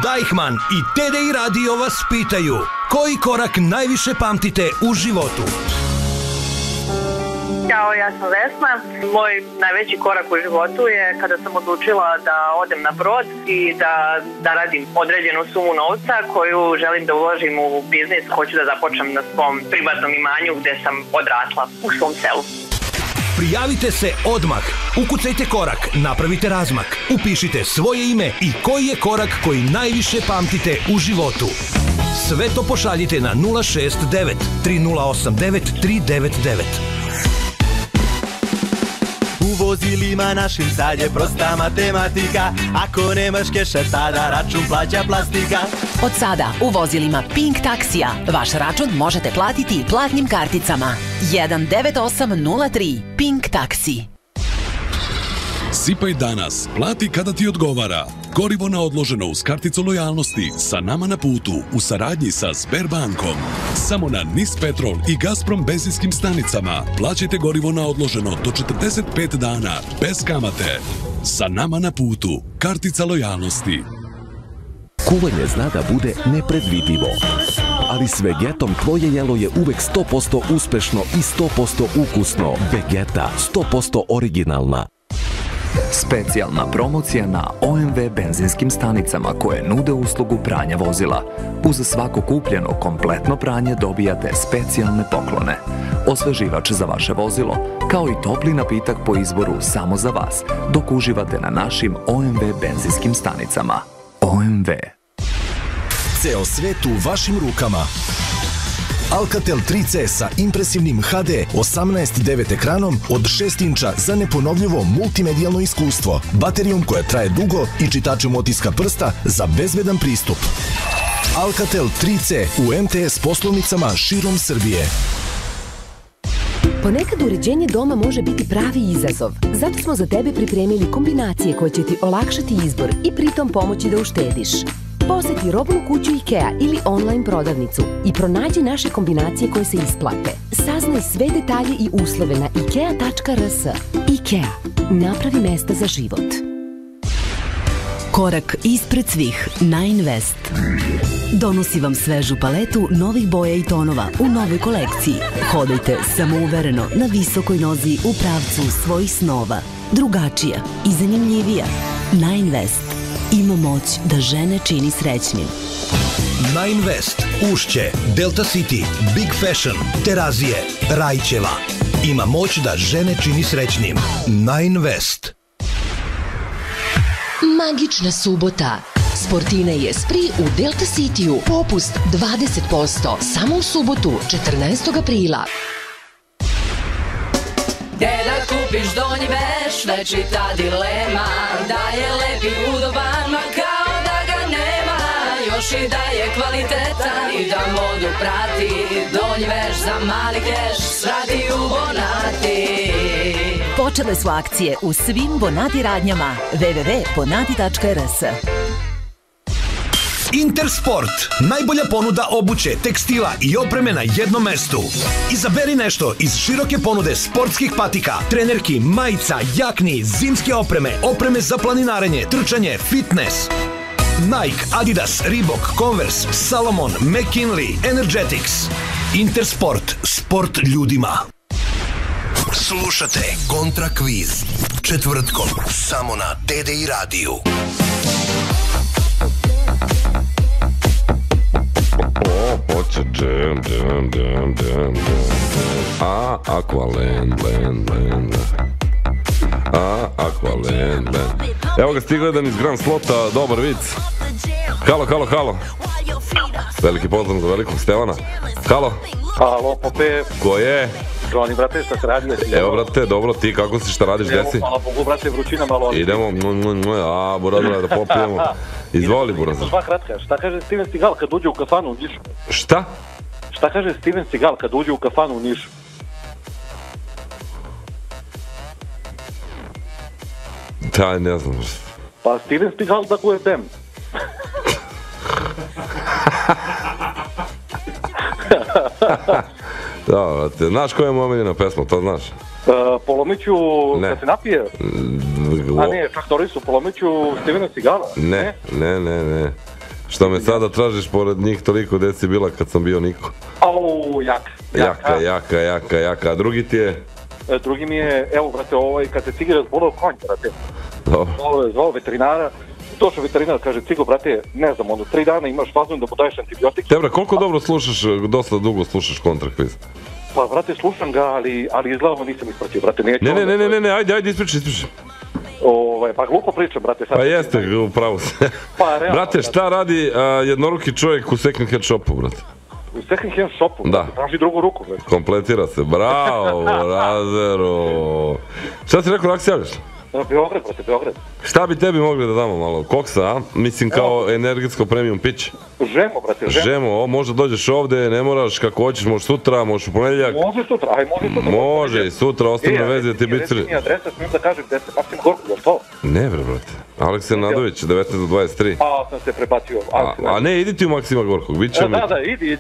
Deichmann i TDI Radio vas pitaju koji korak najviše pamtite u životu? Ćao, ja sam Vesna. Moj najveći korak u životu je kada sam odlučila da odem na brod i da radim određenu sumu novca koju želim da uložim u biznis. Hoću da započnem na svom privatnom imanju gde sam odrasla u svom selu. Prijavite se odmah. Ukucajte korak, napravite razmak. Upišite svoje ime i koji je korak koji najviše pamtite u životu. Sve to pošaljite na 069 3089 399. U vozilima našim sad je prosta matematika. Ako nemaš keša tada račun plaća plastika. Od sada u vozilima Pink taksija vaš račun možete platiti platnim karticama. 19803 Pink taksi. Sipaj danas, plati kada ti odgovara. Gorivo na odloženo uz karticu lojalnosti sa nama na putu u saradnji sa Sberbankom. Samo na NIS Petrol i Gazprom benzinskim stanicama plaćajte gorivo na odloženo do 45 dana bez kamate. Sa nama na putu, kartica lojalnosti. Kuvanje zna da bude nepredvidivo, ali s Vegetom tvoje jelo je uvek 100% uspešno i 100% ukusno. Vegeta, 100% originalna. Specijalna promocija na OMV benzinskim stanicama koje nude uslugu pranja vozila. Uz svako kupljeno kompletno pranje dobijate specijalne poklone. Osveživač za vaše vozilo, kao i topli napitak po izboru samo za vas, dok uživate na našim OMV benzinskim stanicama. OMV. Ceo svet u vašim rukama. Alcatel 3C sa impresivnim HD 18:9 ekranom od 6 inča za neponovljivo multimedijalno iskustvo, baterijom koja traje dugo i čitačem otiska prsta za bezbedan pristup. Alcatel 3C u MTS poslovnicama širom Srbije. Ponekad uređenje doma može biti pravi izazov. Zato smo za tebe pripremili kombinacije koje će ti olakšati izbor i pritom pomoći da uštediš. Poseti robnu kuću IKEA ili online prodavnicu i pronađi naše kombinacije koje se isplate. Saznaj sve detalje i uslove na ikea.rs. IKEA. Napravi mesta za život. Korak ispred svih, Nine West. Donosi vam svežu paletu novih boja i tonova u novoj kolekciji. Hodajte samouvereno na visokoj nozi u pravcu svojih snova. Drugačija i zanimljivija. Nine West. Ima moć da žene čini srećnim. Nine West, Ušće, Delta City, Big Fashion, Terazije, Rajčeva. Ima moć da žene čini srećnim. Nine West. Magična subota. Sportina i Esprit u Delta City-u. Popust 20%. Samo u subotu, 14. aprila. Gde da kupiš donji veš, večita dilema. Da je lep i udoban, ma kao da ga nema. Još i da je kvalitetan i da modu prati. Donji veš za mali keš, sradi u Bonati. Počele su akcije u svim Bonati radnjama. www.bonati.rs. Intersport, najbolja ponuda obuće, tekstila i opreme na jednom mestu. Izaberi nešto iz široke ponude sportskih patika, trenerki, majica, jakni, zimske opreme, opreme za planinarenje, trčanje, fitness. Nike, Adidas, Reebok, Converse, Salomon, McKinley, Energetics. Intersport, sport ljudima. Slušate Kontra kviz četvrtkom samo na TDI radiju. Hoće džem. Aqualand. Aqualand. Evo ga, stigao jedan iz Grand Slota, dobar vic. Halo. Veliki pozdrav za velikog Stevana. Halo. Halo, Pope. Ko je? Zvoni, brate, šta se radi? Evo, brate, dobro, ti kako si, šta radiš, gde si? Hvala Bogu, brate, vrućina malo. Idemo, Burazar, da popijemo. Izvoli, Burazar. Dva kratka, šta kaže Steven Seagal kad uđe u kafanu u Nišu? Šta? Šta kaže Steven Seagal kad uđe u kafanu u Nišu? Taj, ne znam. Pa Steven Seagal da ko je dem. Da, brate, znaš koja je moja omiljena pesma, to znaš? Polomiću, kad se napije? A ne, Traktori su Polomiću Stevena Seagala? Ne. Što me sada tražiš pored njih toliko decibila kad sam bio Niko? Au, Jaka. A drugi ti je? Drugi mi je, evo, brate, kad se Cigi razbolao konj, brate. Zvao veterinara. Došao veterinar, kaže, Cigo, brate, ne znam, 3 dana imaš fazon da mu daješ antibiotik. Tebra, koliko dobro slušaš, dosta dugo slušaš Kontra kviz? Pa, brate, slušam ga, ali izgleda nisam ispratio, brate, neću... Ne, ajde, ispričaj. Pa glupo pričam, brate, sad... Pa jeste, upravo se. Brate, šta radi jednoruki čovjek u second hand shopu, brate? U second hand shopu? Da. Traži drugu ruku, brate. Kompletira se, bravo, Razeru. Šta si rekao, da se javljaš? Na Beograd, brate, Beograd. Šta bi tebi mogli da damo malo? Koksa, a? Mislim kao energetsko premium pić. Žemo, brate, žemo. Žemo, možda dođeš ovde, ne moraš kako hoćeš, možeš sutra, možeš u ponedjeljak. Može sutra, aj može sutra. Može i sutra, ostane na vezi da ti bicri. Reci mi adresa, smijem da kažem gde se Maksim Gorkog, je to? Ne bre, brate. Aleksa Nadović, 19-23. A, sam se prebacio. A ne, idi ti u Maksima Gorkog, bit će mi. Da, idi.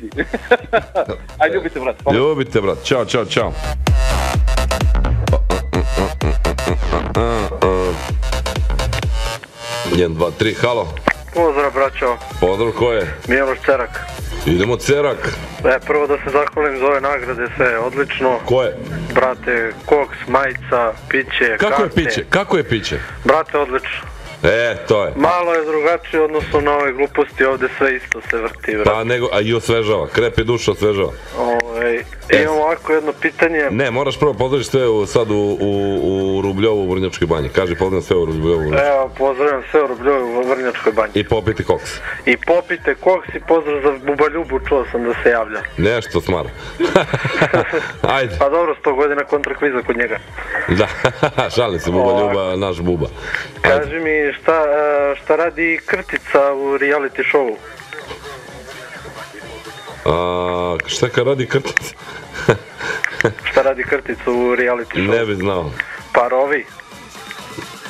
Aj, ljubite, brate. Ljubite, brate. Ćao. 1, 2, 3, halo. Pozdrav, braćo. Pozdrav, ko je? Miloš Cerak. Idemo Cerak. Prvo da se zahvalim za ove nagrade, sve je odlično. Ko je? Brate, koks, majica, piće, karte. Kako je piće? Brate, odlično. To je. Malo je drugačije odnosno na ove gluposti, ovde sve isto se vrti, brate. Pa nego, a i osvežava, krepi duša osvežava. Imam ovako jedno pitanje. Ne, moraš prvo pozdraviš sve sad u Rubljovu u Vrnjačkoj banji. Kaži pozdravljam sve u Rubljovu u Vrnjačkoj. Evo, pozdravljam sve u Rubljovu u Vrnjačkoj banji. I popiti koks. I popite koks i pozdrav za Buba Ljubu, čuo sam da se javlja. Nešto smara. Ajde. Pa dobro, 100 godina kontrakviza kod njega. Da, šalim se, Buba Ljuba, naš Buba. Kaži mi šta radi Krtica u reality showu? Šta kad radi Krtica? Šta radi Krtica u reality showu? Ne bi znao. Parovi.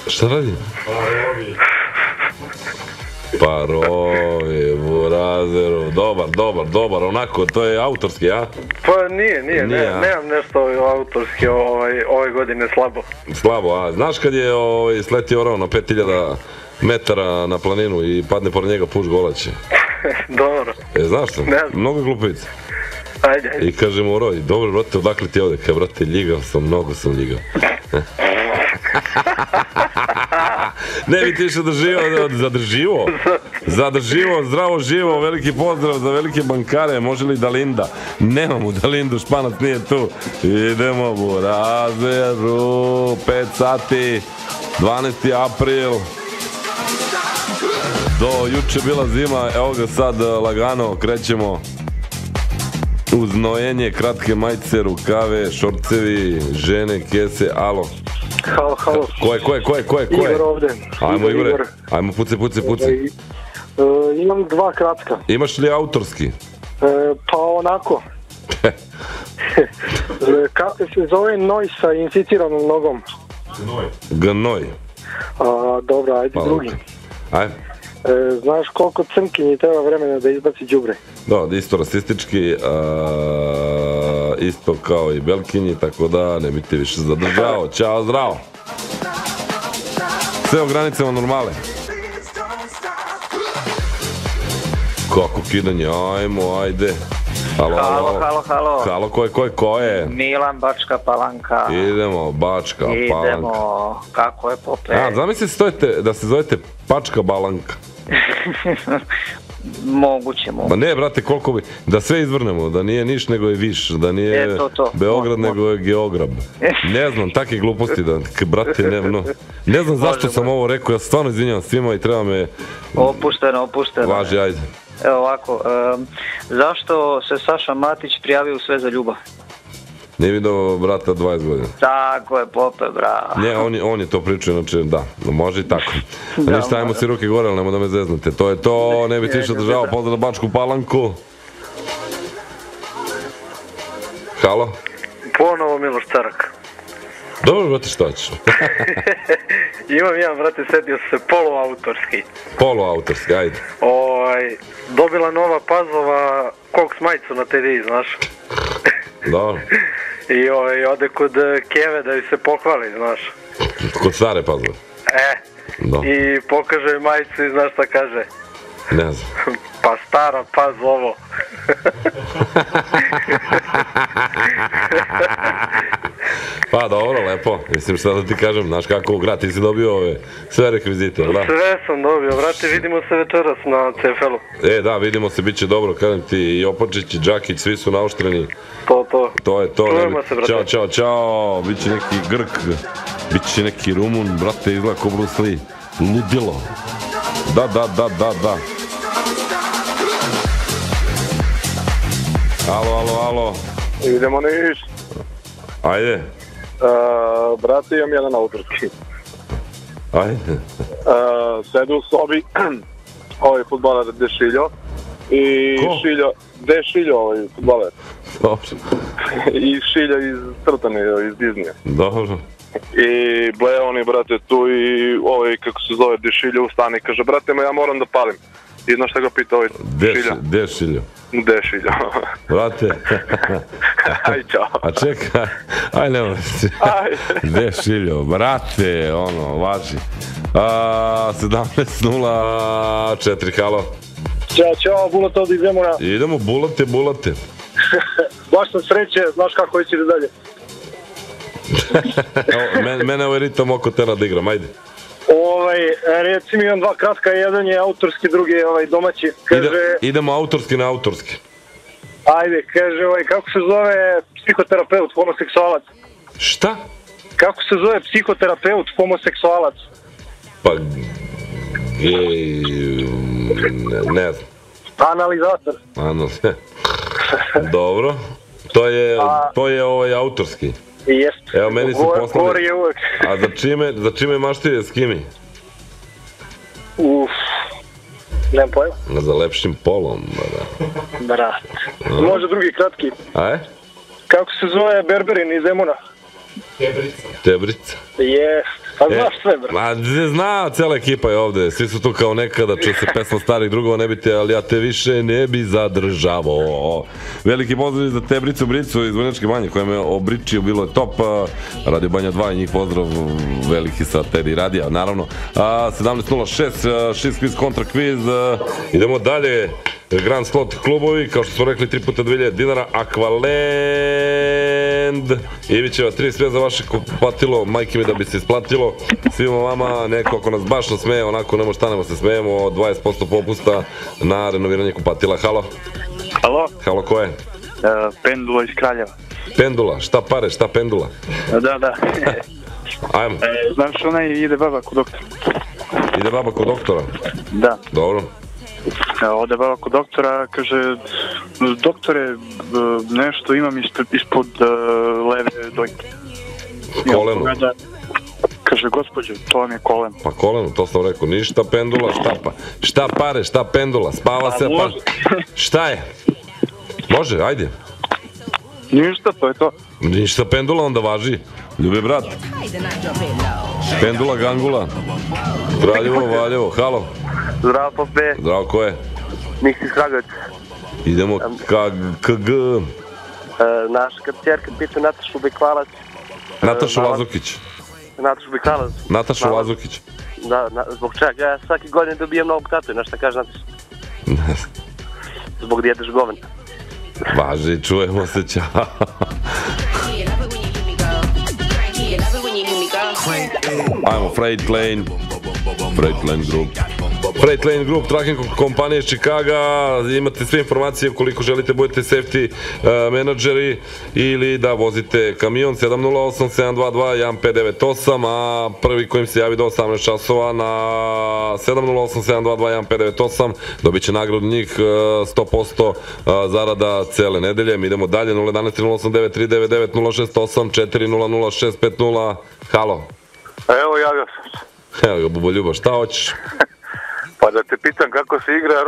Šta radi? Parovi, Burazeru, dobar, onako, to je autorski, a? Pa nije, nemam nešto autorski ove godine slabo. Slabo, a znaš kad je sletio orao na 5000 metara na planinu i padne pored njega puš golaće? Dobro. Znaš što? Mnogo glupica. Ajde. I kaže mu orao, dobro brate, odakle ti ovde? Kaj brate, ljigao sam, mnogo sam ljigao. Ne bi ti više zadrživo, zdravo živo, veliki pozdrav za velike bankare, može li Dalinda? Nemamo Dalindu, Španac nije tu. Idemo Burazeru, 5 sati, 12. april. Do juče bila zima, evo ga sad lagano krećemo. Uz nojenje, kratke majice, rukave, šorcevi, žene, kese, alo. Halo. Ko je? Igor ovde. Ajmo Igore, ajmo puci. Imam 2 kratka. Imaš li autorski? Pa onako. Kako se zove noj sa inficiranom nogom? Gnoj. Dobro, ajde drugi. Ajde. Znaš koliko crnkinji treba vremena da izbaci đubre? Da, isto rasistički, isto kao i Belkinji, tako da ne bi ti više zadržao. Ćao, zdravo! Sve o granicama normale. Kako kidanje, ajmo, ajde. Halo. Halo, ko je? Milan, Bačka Palanka. Idemo, Bačka Palanka. Idemo, kako je pope? Zamisli da se zovete Pačka Balanka. Moguće. Ma ne, brate, koliko bi, da sve izvrnemo, da nije Niš nego je Viš, da nije Beograd nego je Geograb. Ne znam, takve gluposti da, brate, ne znam zašto sam ovo rekao, ja stvarno izvinjavam svima i treba me... Opušteno. Važi, ajde. Evo ovako, zašto se Saša Matić prijavio u Sve za ljubav? Nije vidio brata 20 godina. Tako je, pope, bravo. Ne, on je to pričao, znači, da, može i tako. Ništa, ajmo si ruke gore, ali nemo da me zeznate. To je to, ne bi ti više držao, pozdrav Bačku Palanku. Halo? Ponovo Miloš Cerak. Dobro, brate, šta ćeš? Imam jedan, brate, setio se poluautorski. Poluautorski, ajde. Dobila Nova Pazova koks majicu na TDI, znaš? Dobro. I ode kod Keve da ju se pohvali, znaš. Kod Stare Pazove? I pokaže majicu i znaš šta kaže? Ne znam. Pa stara Pazovo. Pa dobro, lepo. Mislim šta da ti kažem, znaš kako grad, ti si dobio ove sve rekvizite, da? Sve sam dobio, vrati, vidimo se večeras na CFL-u. Da, vidimo se, bit će dobro, kažem ti, i Opočić i Đakić, svi su naoštreni. To je to. Čujemo se, brate. Ćao, bit će neki Grk, bit će neki Rumun, brate, izgleda ko Bruce Lee. Ludilo. Da. Alo. Idemo Niš. Ajde. Brate, imam jedan autorski. Ajde. Sede u sobi ovaj fudbaler Dešiljo i Šiljo, Dešiljo ovaj fudbaler. Dobro. I Šilja iz Crtane, iz Disneya. Dobro. I ble, oni, brate, tu i ovaj, kako se zove, Dešiljo ustane i kaže, brate, ja moram da palim. I znaš šta ga pita ovaj Šilja? Dešiljo. Dešiljo. Brate. Aj, čao. A čekaj, aj nemoj. Dešiljo, brate, ono, važi. 17:04, halo. Ćao, Bulata od Zemuna. Idemo, bulate. Baš sam sreće, znaš kako ići dalje. Mene ovaj ritam oko tera da igram, ajde. Reci mi imam dva kratka, jedan je autorski, drugi je domaći. Idemo autorski na autorski. Ajde, kaže, kako se zove psihoterapeut, homoseksualac? Šta? Kako se zove psihoterapeut, homoseksualac? Pa, ne znam. Analizator. Dobro. To je ovaj autorski. Jest. Evo, meni se poslali. A za čime maštije skimi? Nemam pojma. Za lepšim polom, Brat. Može drugi kratki. Aj? Kako se zove Berberin iz Zemuna? Tebrica. Jest. Pa znaš sve, bro. Zna, cela ekipa je ovde, svi su tu kao nekada, čuje se pesma starih drugova, ne bi te, ali ja te više ne bi zadržavao. Veliki pozdrav za Tebricu Bricu iz Vrnjačke Banje, koja me obričio, bilo je top. Radio Banja 2 i njih pozdrav veliki sa Teddy Radija, naravno. 17:06, 6 quiz kontra quiz, idemo dalje. Grand Slot klubovi, kao što smo rekli, 3 puta 2000 dinara, Aqualand, Ivićeva 3 sve za vaše kupatilo, majke mi da bi se isplatilo, svima vama, neko ako nas baš nasmeje, onako nemo šta nemo se smejemo, 20% popusta na renoviranje kupatila. Halo? Halo, ko je? Pendula iz Kraljeva. Pendula, šta pare, šta pendula? Da. Ajmo. Znaš, onaj ide baba kod doktora. Ide baba kod doktora? Da. Dobro. Ode baba kod doktora, kaže, doktore, nešto imam ispod leve dojke. Koleno? Kaže, gospođo, to vam je koleno. Pa koleno, to sam rekao, ništa pendula, šta pare, šta pendula, spava se, pa šta je? Može, ajde. Ništa, to je to. Ništa pendula, onda važi. Ljubi brat. Pendula, gangula. Kraljevo, Valjevo, halo. Zdravo, Pope. Zdravo, ko je? Nisi Sragac. Idemo KG. Naša čerka pita Natašu Bekvalac. Natašu Lazukić. Natašu Bekvalac. Natašu Lazukić. Da, zbog čega? Ja svake godine dobijem novog tatu. Znaš šta kaže Nataša? Zbog da jedeš govna. Važi, čujemo se, čao. Ajmo, Freight Lane Group. Freight Lane Group, tracking kompanije iz Chicaga, imate sve informacije ukoliko želite budete safety menadžeri ili da vozite kamion. 708-722-1598, a prvi kojim se javi do 18 časova na 708-722-1598 dobit će nagradu njih 100% zarada cele nedelje. Mi idemo dalje, 011-399-068-400-650. Halo. Evo, javio sam se. Evo ga, Bubo Ljubo, šta hoćeš? Pa da te pitam kako se igra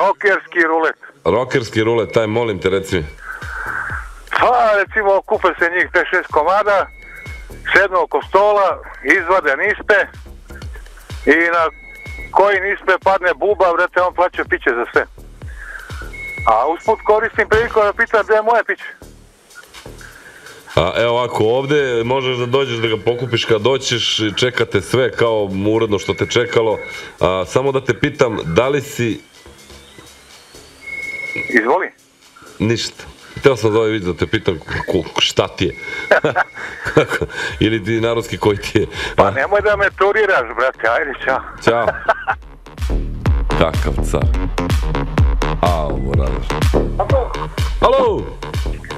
rokerski rulet. Rokerski rulet, taj molim te, reci mi. Pa, recimo, kupe se njih 5-6 komada, sednu oko stola, izvade nispe i na koji nispe padne buba, vrete, on plaća piće za sve. A usput koristim priliku da pitam gde je moje piće. Evo ovako, ovde možeš da dođeš da ga pokupiš kad doćeš, čekate sve kao uredno što te čekalo. Samo da te pitam, da li si... Izvoli. Ništa. Hteo sam za ovaj vid da te pitam šta ti je. Ili ti narodski koji ti je. Pa nemoj da me turiraš, brate, ajde, čao. Ćao. Kakav car. Ovo radaš.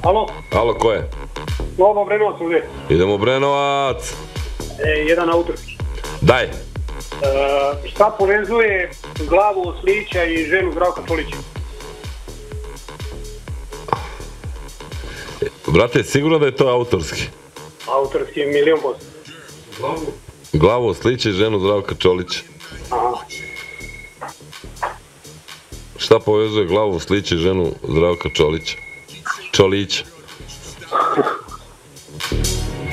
Halo. Halo, ko je? Ovo Brenovac ovdje. Idemo Brenovac. Jedan autorski. Daj. Šta povezuje glavu Oslića i ženu Zdravka Tolića? Brate, sigurno da je to autorski? Autorski, 1.000.000%. Glavo sliči ženu Zdravka Čolića. Šta povezuje Glavo sliči ženu Zdravka Čolića? Čolića.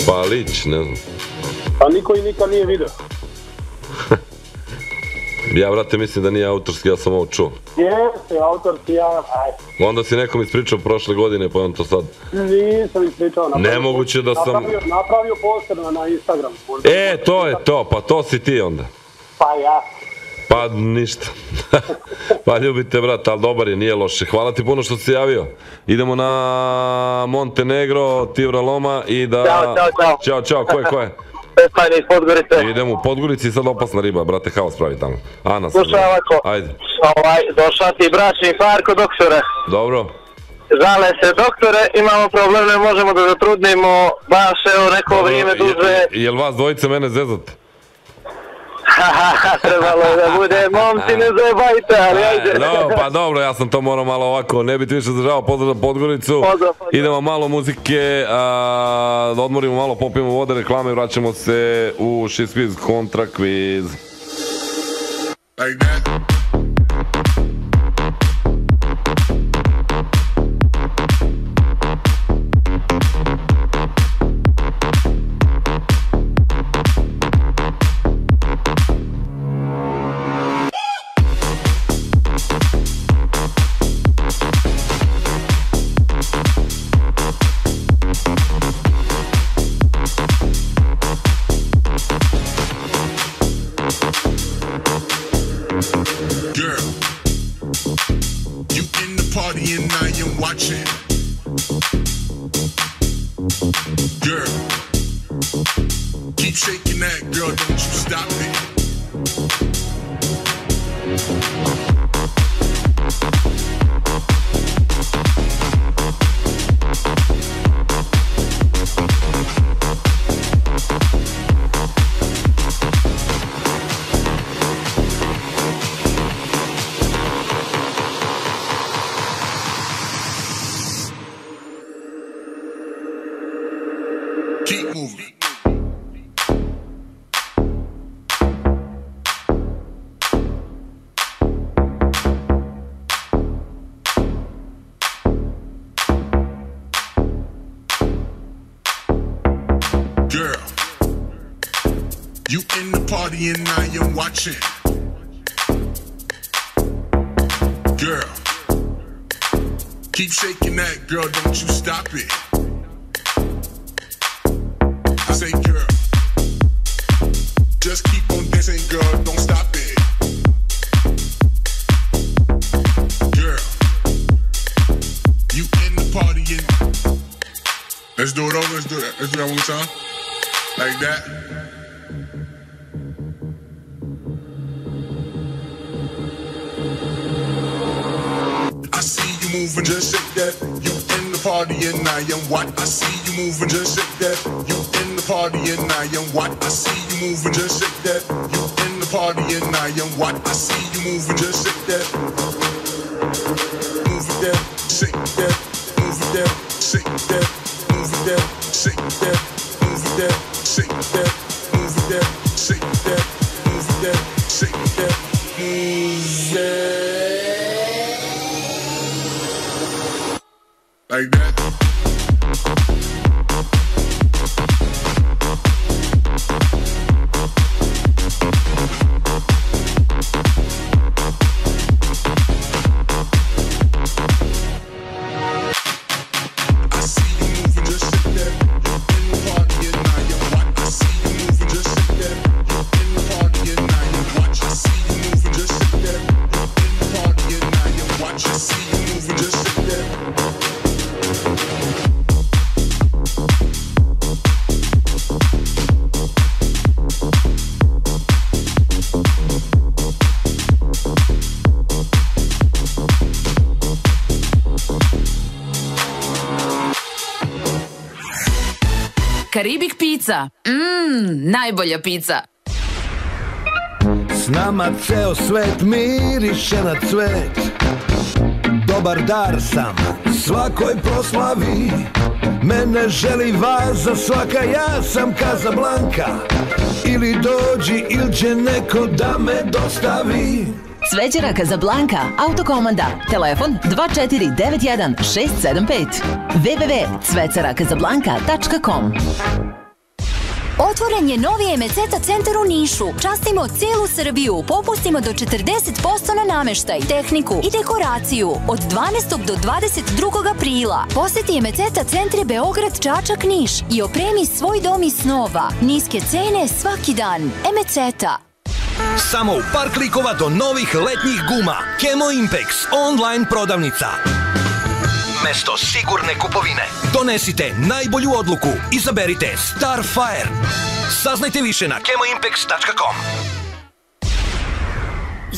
Pa Lić, ne znam. Pa niko i nikad nije vidio. Ja, brate, mislim da nije autorski, ja sam ovo čuo. Jeste, autorski, ja... Onda si nekom ispričao prošle godine, pa on to sad... Nisam ispričao. Nemoguće da sam... Napravio poster na Instagram. To je to, pa to si ti onda. Pa ja. Pa ništa. Pa ljubite, brate, ali dobar je, nije loše. Hvala ti puno što si javio. Idemo na Montenegro, Tivra Loma i da... Ćao, ko je? Stefan iz Podgorice. Idemo u Podgorici i sad opasna riba, brate, haos pravi tamo. Ana, slušaj ovako. Ajde. Došla ti bračni par kod doktore. Dobro. Žale se doktore, imamo problem, ne možemo da zatrudnimo baš evo neko vrijeme duže. Jel vas dvojice mene zezate? Trebalo je da bude, momci ne zajebajte, ali ajde. Pa dobro, ja sam to morao malo ovako, ne biti više zadržavao, pozdrav za Podgoricu. Idemo malo muzike, da odmorimo malo, popijemo vode, reklame i vraćamo se u She's Quiz kontra quiz. Like that. And I am watching. Girl, keep shaking that, girl, don't you stop it. I say, girl, just keep on dancing, girl, don't stop it. Girl, you in the party and let's do it over, let's do that one more time. Like that. Moving, just shake that. You in the party and I am what I see you moving. Just shake that. You in the party and I am what I see you moving. Just shake that. You in the party and I am what I see you moving. Just shake that. Move it that. Shake that. Move it that. Shake that. Move it that. Shake that. Move it that. Shake that. Move it that. Shake that. Move it that. Shake that. Move it. Like that. Karibik pizza. Najbolja pizza. S nama ceo svet miriše na cvet. Dobar dar sam svakoj proslavi. Mene želi vaza svaka, ja sam Casablanca. ili dođi ili će neko da me dostavi. Cvećara Casablanca, autokomanda, telefon 2491 675, www.cvecaracasablanca.com. Otvoren je novi Emeceta centar u Nišu. Častimo celu Srbiju. Popustimo do 40% na nameštaj, tehniku i dekoraciju. Od 12. do 22. aprila. Poseti Emeceta centre Beograd, Čačak, Niš i opremi svoj dom iz snova. Niske cene svaki dan. Emeceta. Samo u par klikova do novih letnjih guma. Kemo Impex online prodavnica. Mesto sigurne kupovine. Donesite najbolju odluku. Izaberite Starfire. Saznajte više na kemoimpex.com.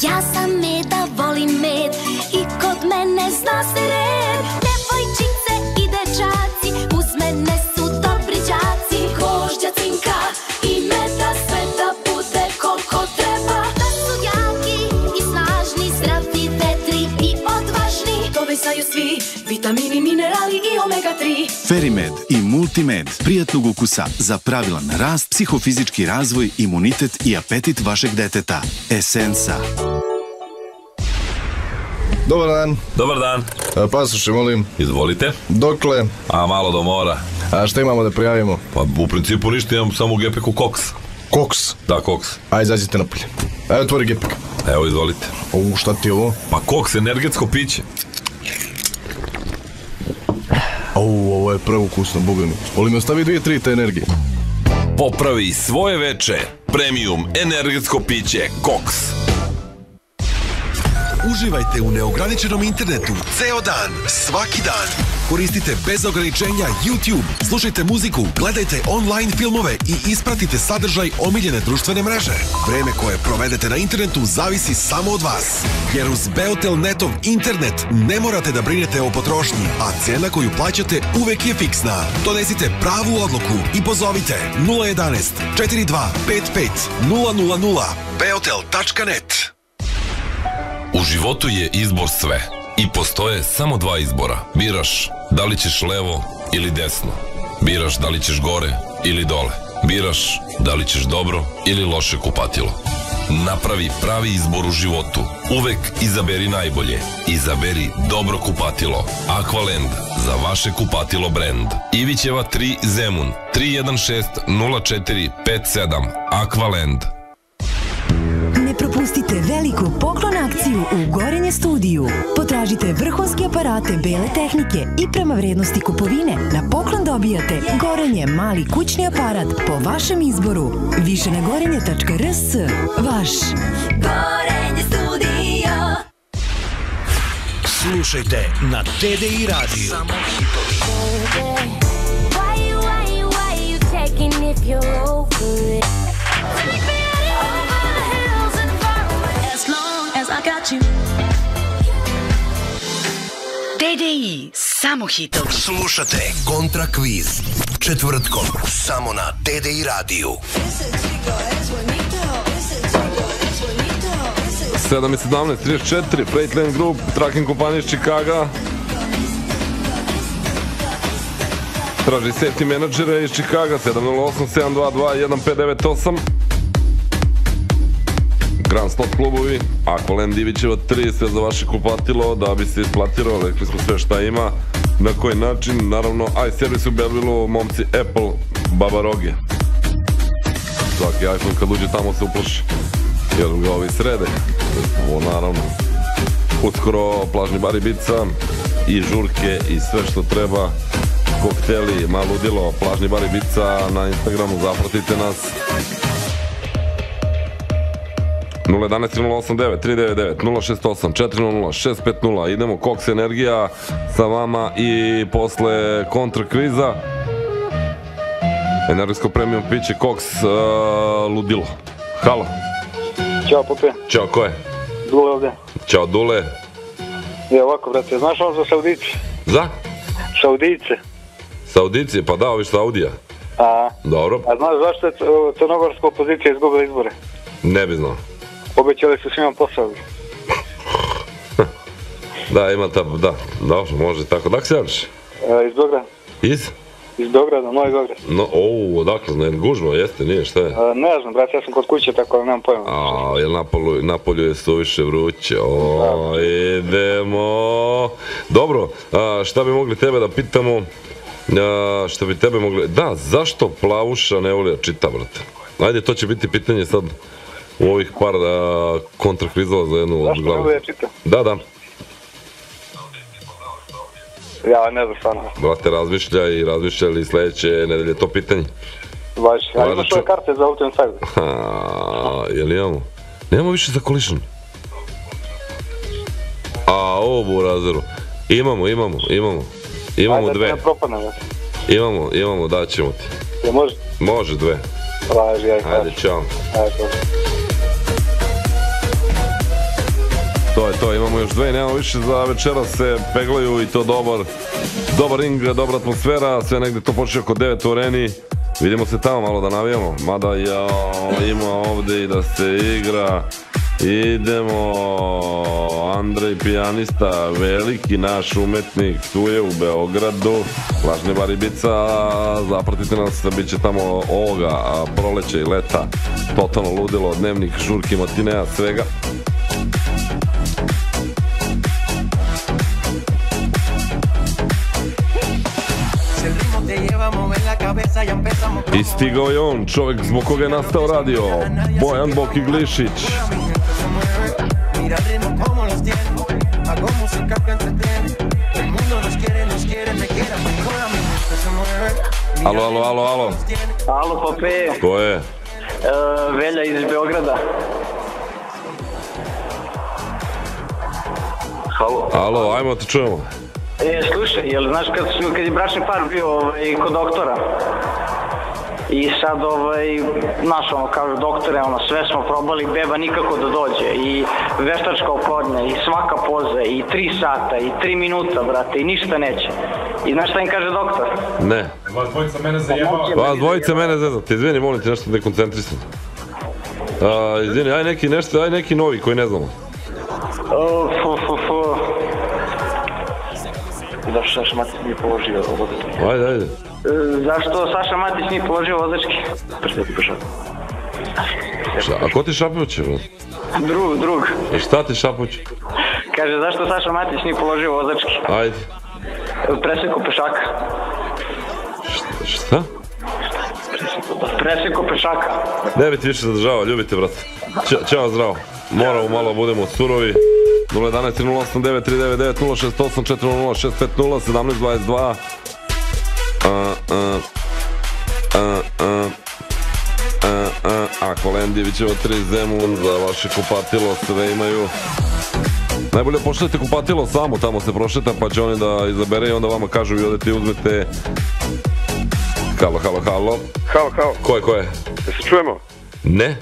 Ja sam Meda, volim med i kod mene zna se red. Devojčice i dečaci uz mene su dobri đaci. Kožđa, cinka i meda, sve da bude koliko treba. Da su jaki i snažni, zdravi, vedri i odvažni. Dovezaju svi vitamini, minerali i omega 3. Ferimed i Multimed prijatnog ukusa za pravilan rast, psihofizički razvoj, imunitet i apetit vašeg deteta. Esensa. Dobar dan. Dobar dan. Pasoše, molim. Izvolite. Dokle? A malo do mora. A šta imamo da prijavimo? Pa u principu ništa, imam samo u gepeku koks. Koks? Da, koks. Ajde, izađite napolje. Ajde, otvori gepek. Evo, izvolite. Šta ti je ovo? Pa koks, energetsko piće. Ovo je preukusno, boga mi. Volim me ostavi 2-3 te energije. Popravi svoje veče. Premium energetsko piće koks. Uživajte u neograničenom internetu ceo dan, svaki dan. Koristite bez ograničenja YouTube, slušajte muziku, gledajte online filmove i ispratite sadržaj omiljene društvene mreže. Vreme koje provedete na internetu zavisi samo od vas. Jer uz Beotel Netov internet ne morate da brinete o potrošnji, a cena koju plaćate uvek je fiksna. Donesite pravu odluku i pozovite 011 42 55 000 beotel.net. U životu je izbor sve i postoje samo dva izbora. Biraš da li ćeš levo ili desno. Biraš da li ćeš gore ili dole. Biraš da li ćeš dobro ili loše kupatilo. Napravi pravi izbor u životu. Uvek izaberi najbolje. Izaberi dobro kupatilo. Aqualand, za vaše kupatilo brand. Ivićeva 3 Zemun 316 04 57. Aqualand. Ne propustite veliku poklon akciju u Gorenje studiju. Potražite vrhunske aparate bele tehnike i prema vrednosti kupovine na poklon dobijate Gorenje mali kućni aparat po vašem izboru. Više na gorenje.rs. Vaš Gorenje studio. Slušajte na TDI radiju. Samo hitovi. Why you checking if you're over it? TDI, samo hitovi. Slušate Kontra kviz četvrtkom samo na TDI radiju. 7:17:34, Freightlane Group, tracking kompanija iz Čikaga. Traži safety menadžere iz Čikaga, 708-722-1598. Grand Slot klubovi, Aqualand Divićeva 3, sve za vaše kupatilo, da bi se isplatirao, rekli smo sve šta ima, na koji način, naravno, iService u Bevilu, momci Apple, Baba Roge. Svaki iPhone kad uđe tamo se uplaši, jer ga ovi srede, ovo naravno. Uskoro plažni bar Ibiza i žurke i sve što treba, kokteli, malo ludilo, plažni bar Ibiza na Instagramu, zapratite nas. 011-389-399-068-400-650. Idemo, Koks Energija sa vama i posle kontra kviza. Energijsko premium piće Koks ludilo. Halo. Ćao, Pope. Ćao, ko je? Dule ovde. Ćao, Dule. Je ovako, brate, znaš ono za Saudice? Za? Saudice. Saudice, pa da, ovi Saudija. Dobro. A znaš zašto je crnogorska opozicija izgubila izbore? Ne bi znao. Obećali su svima posao. Da, ima ta, da, može tako. Dak se javiš? Iz Beograda. Iz? Iz Beograda, Novi Beograd. No, odakle, ne, gužva, jeste, nije, šta je? Ne znam, brate, ja sam kod kuće, tako da nemam pojma. Jel napolju je suviše vruće, idemo. Dobro, šta bi mogli tebe da pitamo? Šta bi tebe mogli... Da, zašto Plavuša ne voli da čita, brate? Ajde, to će biti pitanje sad u ovih par kontrakvizova za jednu glavu. Zašto ne voli da čita? Da. Ja ne znam stvarno. Brate, razmišljali sledeće nedelje to pitanje. Baš, a imaš ove karte za Auto Inside? Jel imamo? Nemamo više za Collision. Ovo Burazeru. Imamo Ajde, dve. Ajde, da ne propadne, brate. Imamo, daćemo ti. Je može? Može, dve. Važi, ajde, čao. Ajde, to. To je to, imamo još dve, nemamo više, za večera se peglaju i to dobar ring, dobra atmosfera, sve negde to počne oko 9 u Areni. Vidimo se tamo malo da navijamo, mada ima ovde i da se igra. Idemo, Andrej pijanista, veliki naš umetnik, tu je u Beogradu, Lažni bar Ibica, zapratite nas, bit će tamo ovoga proleća i leta, totalno ludilo, dnevnik, žurki, matineja, svega. I stigao je on, čovjek zbog koga je nastao radio, Bojan Boki Glišić. Alo. Alo, Pope. Ko je? Velja iz Beograda. Alo, ajmo te čujemo. Slušaj, jel znaš kad je bračni par bio kod doktora i sad znaš kažu doktore, sve smo probali, beba nikako da dođe i veštačka oplodnja i svaka poza i 3 sata i 3 minuta, brate, i ništa neće. I znaš šta im kaže doktor? Ne. Vas dvojica mene zajebava. Vas dvojica mene zajebava. Izvini, molim ti, nešto dekoncentrisan. Izvini, aj neki novi koji ne znamo. Zašto Saša Matić nije položio vozački? Ajde. Zašto Saša Matić nije položio vozački? Prsteti pešak. A ko ti šapuće, bro? Drug. Šta ti šapuće? Kaže, zašto Saša Matić nije položio vozački? Ajde. Preseku pešaka. Šta? Preseku pešaka. Ne bi ti više zadržavao, ljubite, brate. Ćao, zdravo. Moramo malo budemo surovi. 011 308 9399 068 400 650 1722. Kolendijevićevo 3 Zemun, za vaše kupatilo sve imaju. Najbolje pošaljete kupatilo samo, tamo se prošeta pa će oni da izabere i onda vama kažu vi odete i uzmete. Halo. Halo. Ko je? Da se čujemo? Ne.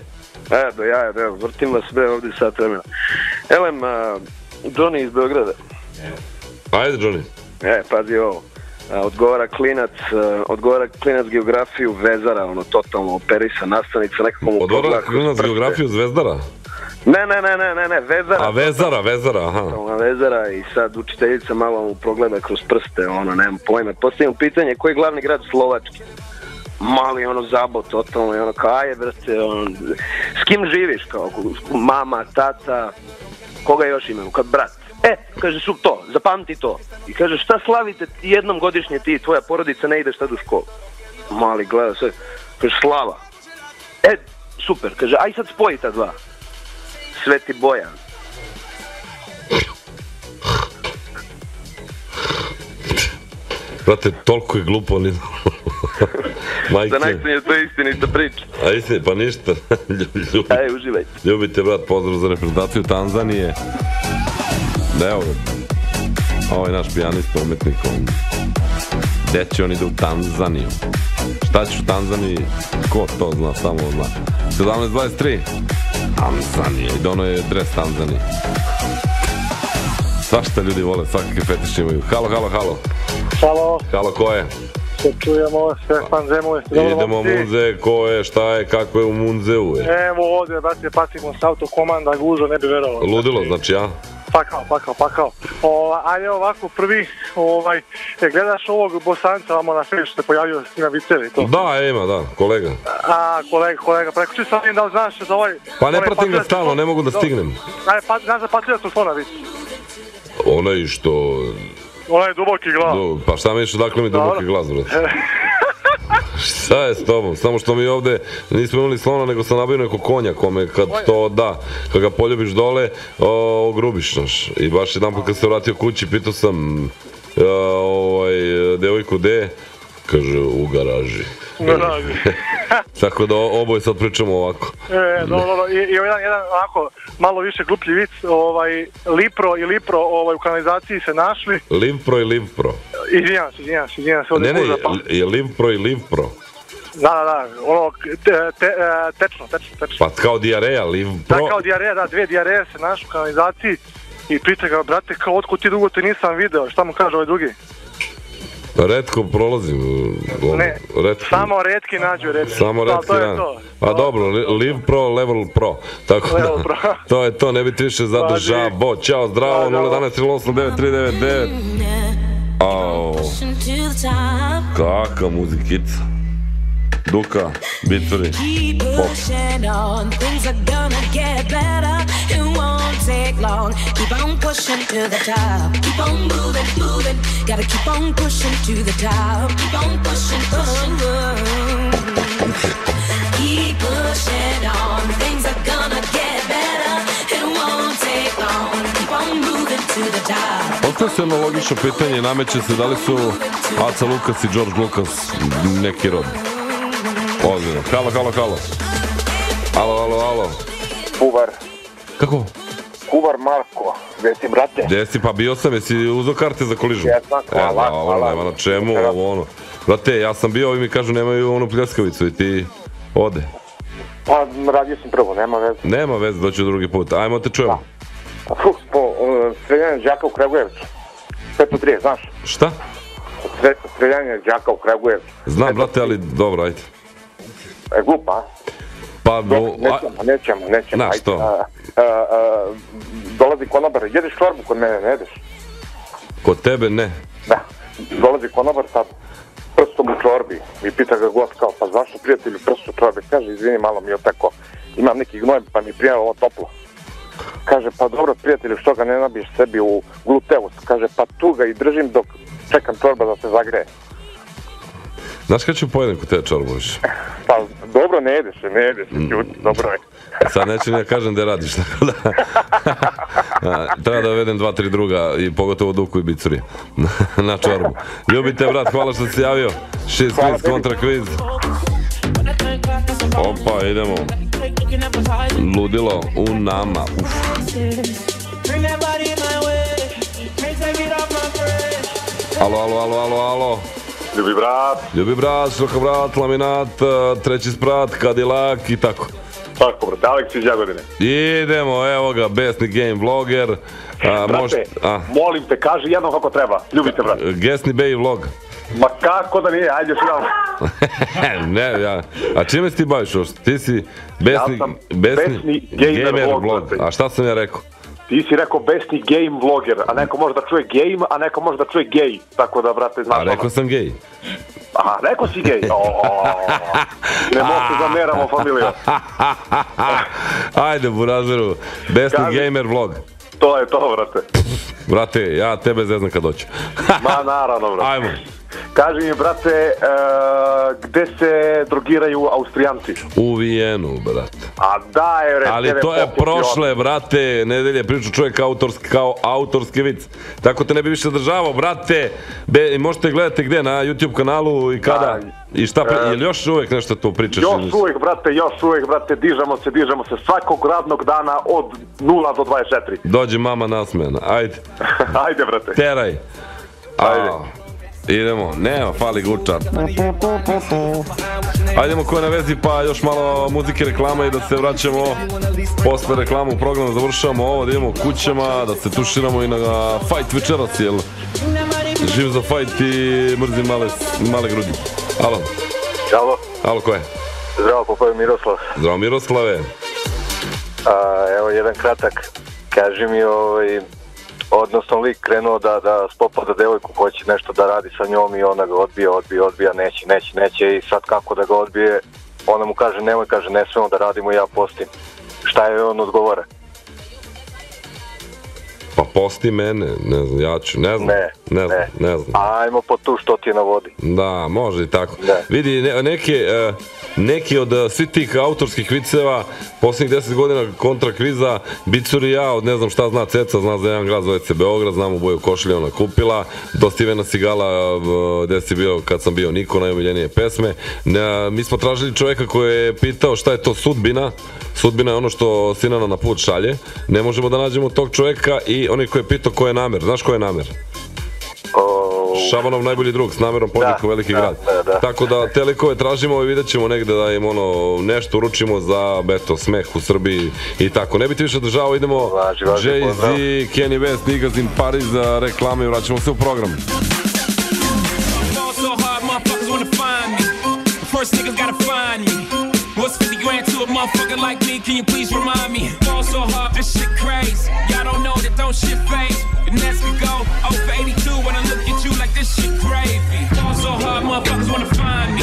Do jaja, vrtim vas sve ovdje sat vremena. Elem, Johnny iz Beograda. Ajde, Johnny. Pazi ovo. Odgovara klinac geografiju Vezara, totalno operisan, nastavnica, nekako mu pogleda. Odgovara klinac geografiju Zvezdara? Ne, Vezara. Vezara, aha. Vezara i sad učiteljica malo mu progleda kroz prste, nemam pojma. Postavljam pitanje, koji je glavni grad Slovački? Mali zabot, totalno, kaje, brate, s kim živiš, kao, mama, tata, koga još imamo, kao brat. Kaže, su to, zapamti to. I kaže, šta slavite jednom godišnje ti i tvoja porodica ne ideš tad u školu? Mali gleda sve, kaže, slava. Super, kaže, aj sad spoji ta dva. Sveti Bojan. Brate, toliko je glupo, ni... Za najstinje to je istinita priča. A istinje, pa ništa. Ajde, uživajte. Ljubite, brat, pozdrav za reprezentaciju Tanzanije. Evo, ovo je naš pijanista, umetnik. Gde će on ide u Tanzaniju? Šta ćeš u Tanzaniji? Ko to zna, samo zna. 17.23. Tanzanija. I dono je dres Tanzanije. Svašta ljudi vole, svakakve fetiše imaju. Halo. Halo, ko je? Se čujemo, Stefan Zemun. Idemo Munze, ko je, šta je, kako je u Munzeu? Evo ovdje, brate, patimo s autokomanda, gužo, ne bi verovao. Ludilo, znači, ja? Pakao. Ajde ovako, prvi, gledaš ovog Bosanca vamo na filmu što se pojavio na Viceli, to? Da, ima, da, kolega. Kolega, prekoči sam vidim da li znaš za ovaj... Pa ne pratim ga stalno, ne mogu da stignem. Ajde, znaš za Patriota slona, vidi. Onaj što... Onaj duboki glas. Pa šta misliš, odakle mi duboki glas, brate? Šta je s tobom? Samo što mi ovde nismo imali slona, nego sam nabio neko konja kome kad to da, kad ga poljubiš dole, ogrubiš, znaš. I baš jedan put kad se vratio kući, pitao sam devojku gde, kaže u garaži. Tako da oboje sad pričamo ovako. Dobro, i jedan onako malo više gluplji vic, Lipro i Lipro u kanalizaciji se našli. Livpro i Livpro. Izvinjam se. Ne, je Livpro i Livpro. Da, ono, tečno. Pa kao dijareja, Livpro. Da, kao dijareja, da, dve dijareje se našli u kanalizaciji i pita ga, brate, kao otkud ti dugo te nisam video, šta mu kaže ovaj drugi? Retko prolazim. Ne, samo retki nađu retki. Samo retki nađu. A dobro, Live Pro, Level Pro. Tako da, to je to, ne biti više zadržavo. Ćao, zdravo, 011-389-399. Kaka muzikica. Duka, Bituri, pop. Take long, keep on pushing to the top. Keep on moving, gotta keep on pushing to the top. Keep on pushing. Keep pushing on, things are gonna get better. It won't take long, keep on moving to the top. Ostaje se jedno logično pitanje, nameće se da li su Aca Lukas i George Lucas neki rod. Ozbiljno. Halo. Kuvar. Kako? Kuvar Marko, gde si, brate? Gde si, pa bio sam, jesi uzeo karte za koližu? Jesam, hvala. Nema na čemu, ono. Brate, ja sam bio, ovi mi kažu nemaju onu pljeskavicu i ti ode. Pa, radio sam prvo, nema veze. Nema veze, doću drugi put, ajmo te čujemo. Streljanje đaka u Kragujevcu. 5-3, znaš? Šta? Streljanje đaka u Kragujevcu. Znam, brate, ali dobro, ajde. Glupa, a? Pa, nećemo. Na, što? Dolazi konobar, jedeš čorbu kod mene, ne jedeš? Kod tebe ne. Da, dolazi konobar sa prstom u čorbi i pita ga gost kao, pa zašto prijatelju prst u čorbi? Kaže, izvini, malo mi je oteko, imam neki gnoj pa mi prija ovo toplo. Kaže, pa dobro prijatelju, što ga ne nabiješ sebi u gluteus? Kaže, pa tu ga i držim dok čekam čorba da se zagreje. Znaš kada ću pojedem kod te čorboviš? Pa dobro, ne jedeš, ljudi, dobro je. Sad neću ni ja kažem da radiš, tako da... Treba da vedem 2-3 druga i pogotovo Duku i Bicuri na čorbu. Ljubite, brat, hvala što si javio. Shiz quiz kontra quiz. Opa, idemo. Ludilo u nama. Alo. Ljubi brat, šroka brat, laminat, treći sprat, Cadillac i tako. Tako, brate, Aleks iz Jagodine. Idemo, evo ga, besni game vloger. Brate, molim te, kaži jednom kako treba. Ljubite, brate. Gesni Bay vlog. Ma kako da nije, ajde što Ne, a čime si ti baviš još? Ti si besni gamer vlog. A šta sam ja rekao? Ti si rekao besni game vloger, a neko može da čuje game, a neko može da čuje gej. Tako da, brate, znaš. A rekao sam gej. Aha, rekao si gej. Ne mogu se zameramo, familijo. Ajde, burazeru, besni gamer vlog. To je to, brate. Brate, ja tebe zeznam kad doću. Ma, naravno, brate. Ajmo. Kaži mi, brate, gde se drogiraju Austrijanci? U Vijenu, brate. A da je, bre. Ali to je prošle, brate, nedelje priču čovjek kao autorski vic. Tako te ne bi više državao, brate. Možete gledati gde, na YouTube kanalu i kada? I šta, je li još uvijek nešto tu pričaš? Još uvijek, brate, dižemo se svakog radnog dana od 0 do 24. Dođe mama nasmejana, ajde. Ajde, brate. Teraj. Ajde. Idemo, nema, fali gučar. Ajdemo ko je na vezi, pa još malo muzike, reklama i da se vraćamo posle reklamu u programu, završavamo ovo, da idemo kućama, da se tuširamo i na fight večeras, jel živ za fight i mrzim male grudi. Alo. Alo, ko je? Zdravo, popoj Miroslav. Zdravo, Miroslave. Evo jedan kratak, kaži mi, odnosno lik krenuo da spopada devojku, hoće nešto da radi sa njom i ona ga odbija, neće i sad kako da ga odbije, ona mu kaže nemoj, kaže ne smemo da radimo, ja postim. Šta je on odgovara? Pa posti mene, ne znam, ja ću, ne znam. Ajmo po tu što ti je na vodi. Da, može i tako. Vidi, neki od svih tih autorskih viceva, posljednjih 10 godina kontra kviza, Bicuri ja, od ne znam šta zna Ceca, zna za jedan grad, zove se Beograd, znam u boju košilja ona kupila, do Stevena Sigala, gde si bio kad sam bio Niko, najomiljenije pesme. Mi smo tražili čoveka koji je pitao šta je to sudbina. Sudbina je ono što Sinana na put šalje. Ne možemo da nađemo tog čoveka i onaj koji je pitao ko je Namer. Znaš ko je Namer? Šabanov najbolji drug, s Namerom podnikao veliki grad. Tako da te likove tražimo i vidjet ćemo negde da im nešto uručimo za smeh u Srbiji i tako. Ne biti više održavao, idemo Jay-Z, Kanye West, Niggas in Paris za reklame i vraćamo se u program. What's 50 grand to a motherfucker like me? Can you please remind me? Fall so hard, this shit crazy. Y'all don't know that don't shit phase. And as we go, over 82 when I look at you like this shit gravy. Fall so hard, motherfuckers wanna find me.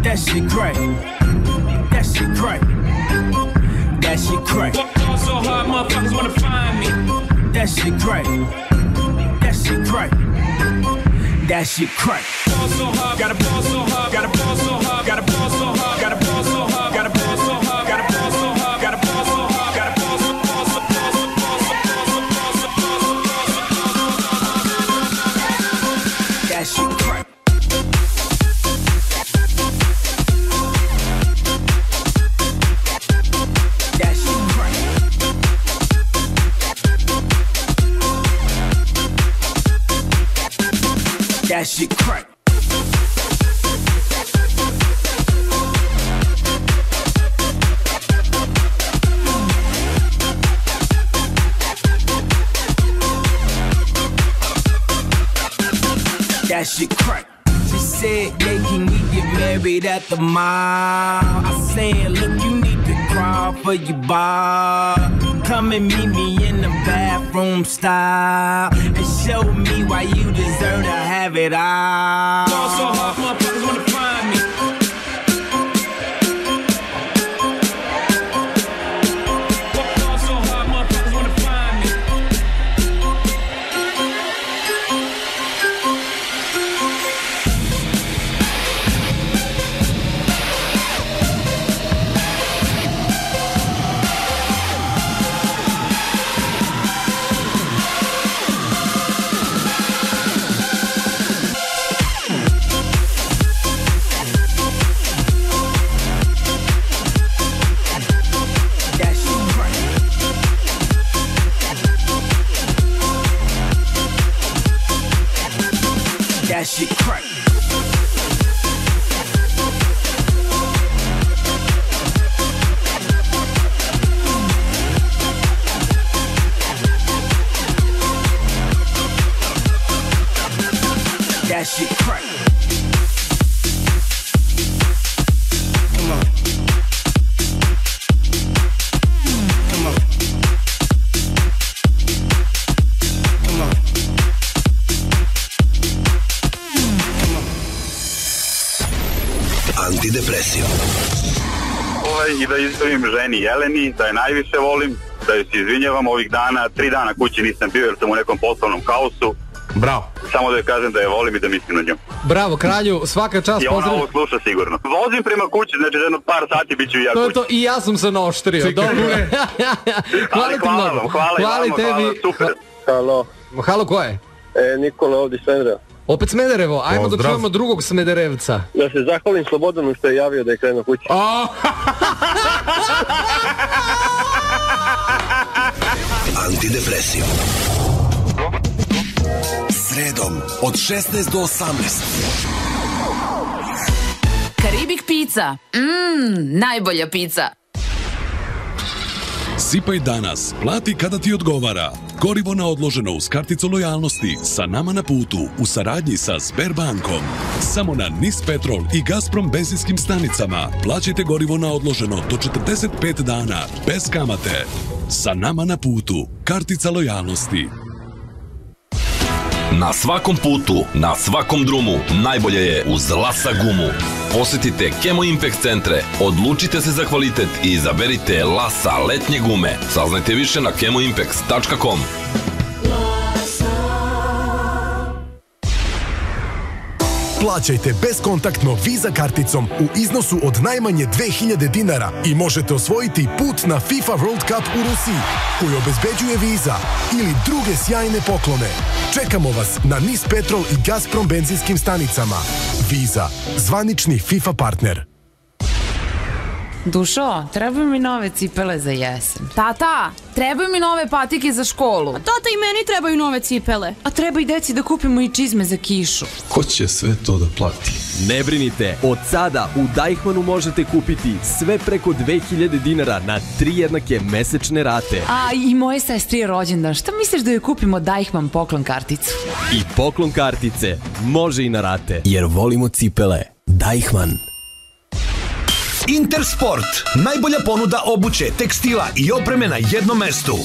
That shit great. That shit great. That shit great. Fall so hard, motherfuckers wanna find me. That shit great. That shit great. That shit great. Fall so hard, gotta fall so hard, gotta fall so hard, gotta fall so hard, gotta fall so hard, gotta fall so hard, gotta fall so hard, gotta fall so hard, gotta fall so that shit great. That shit great. That shit crack. That shit crack. She said, yeah, can we get married at the mall? I said, look, you need to crawl for your bar. Come and meet me in the bathroom style and show me why you deserve to have it all. Fall so hard, motherfuckers wanna find me. Fall so hard, motherfuckers wanna find me. That shit crack. That shit crack. Come on. Come on. Come on. Antidepresiv. I da izjavim ženi Jeleni, da je najviše volim, da joj se izvinjavam ovih dana, 3 dana kući nisam bio jer sam u nekom poslovnom kaosu. Bravo. Samo da joj kažem da je volim i da mislim na njom. Bravo, kralju, svaka čast, pozdrav. I ona ovo sluša sigurno. Vozim prema kući, znači za jedno par sati bit ću i ja kući. To i ja sam se naoštrio, dobro. Hvala ti mnogo. Hvala tebi. Super. Halo. Halo, ko je? Nikola ovdje iz Smedereva. Opet Smederevo, ajmo da čujemo drugog Smederevca. Da se zahvalim Slobodanu što je javio da je krenuo kući. Antidepresiv. Sredom od 16 do 18. Karibik pizza. Najbolja pizza. Sipaj danas, plati kada ti odgovara. Gorivo na odloženo uz karticu lojalnosti sa nama na putu u saradnji sa Sberbankom. Samo na NIS Petrol i Gazprom benzinskim stanicama plaćajte gorivo na odloženo do 45 dana bez kamate. Sa nama na putu, kartica lojalnosti. Na svakom putu, na svakom drumu, najbolje je uz Lasa gumu. Posetite Kemo Impex centre, odlučite se za kvalitet i izaberite Lasa letnje gume. Saznajte više na kemoimpex.com. Plaćajte beskontaktno Visa karticom u iznosu od najmanje 2000 dinara i možete osvojiti put na FIFA World Cup u Rusiji, koji obezbeđuje Visa, ili druge sjajne poklone. Čekamo vas na NIS Petrol i Gazprom benzinskim stanicama. Visa, zvanični FIFA partner. Dušo, trebaju mi nove cipele za jesen. Tata, trebaju mi nove patike za školu. A tata, i meni trebaju nove cipele. A treba i deci da kupimo i čizme za kišu. Ko će sve to da plati? Ne brinite, od sada u Deichmannu možete kupiti sve preko 2000 dinara na 3 jednake mesečne rate. A i moje sestri je rođendan. Šta misliš da joj kupimo Deichmann poklon karticu? I poklon kartice može i na rate, jer volimo cipele. Deichmann. Intersport, najbolja ponuda obuće, tekstila i opreme na jednom mestu.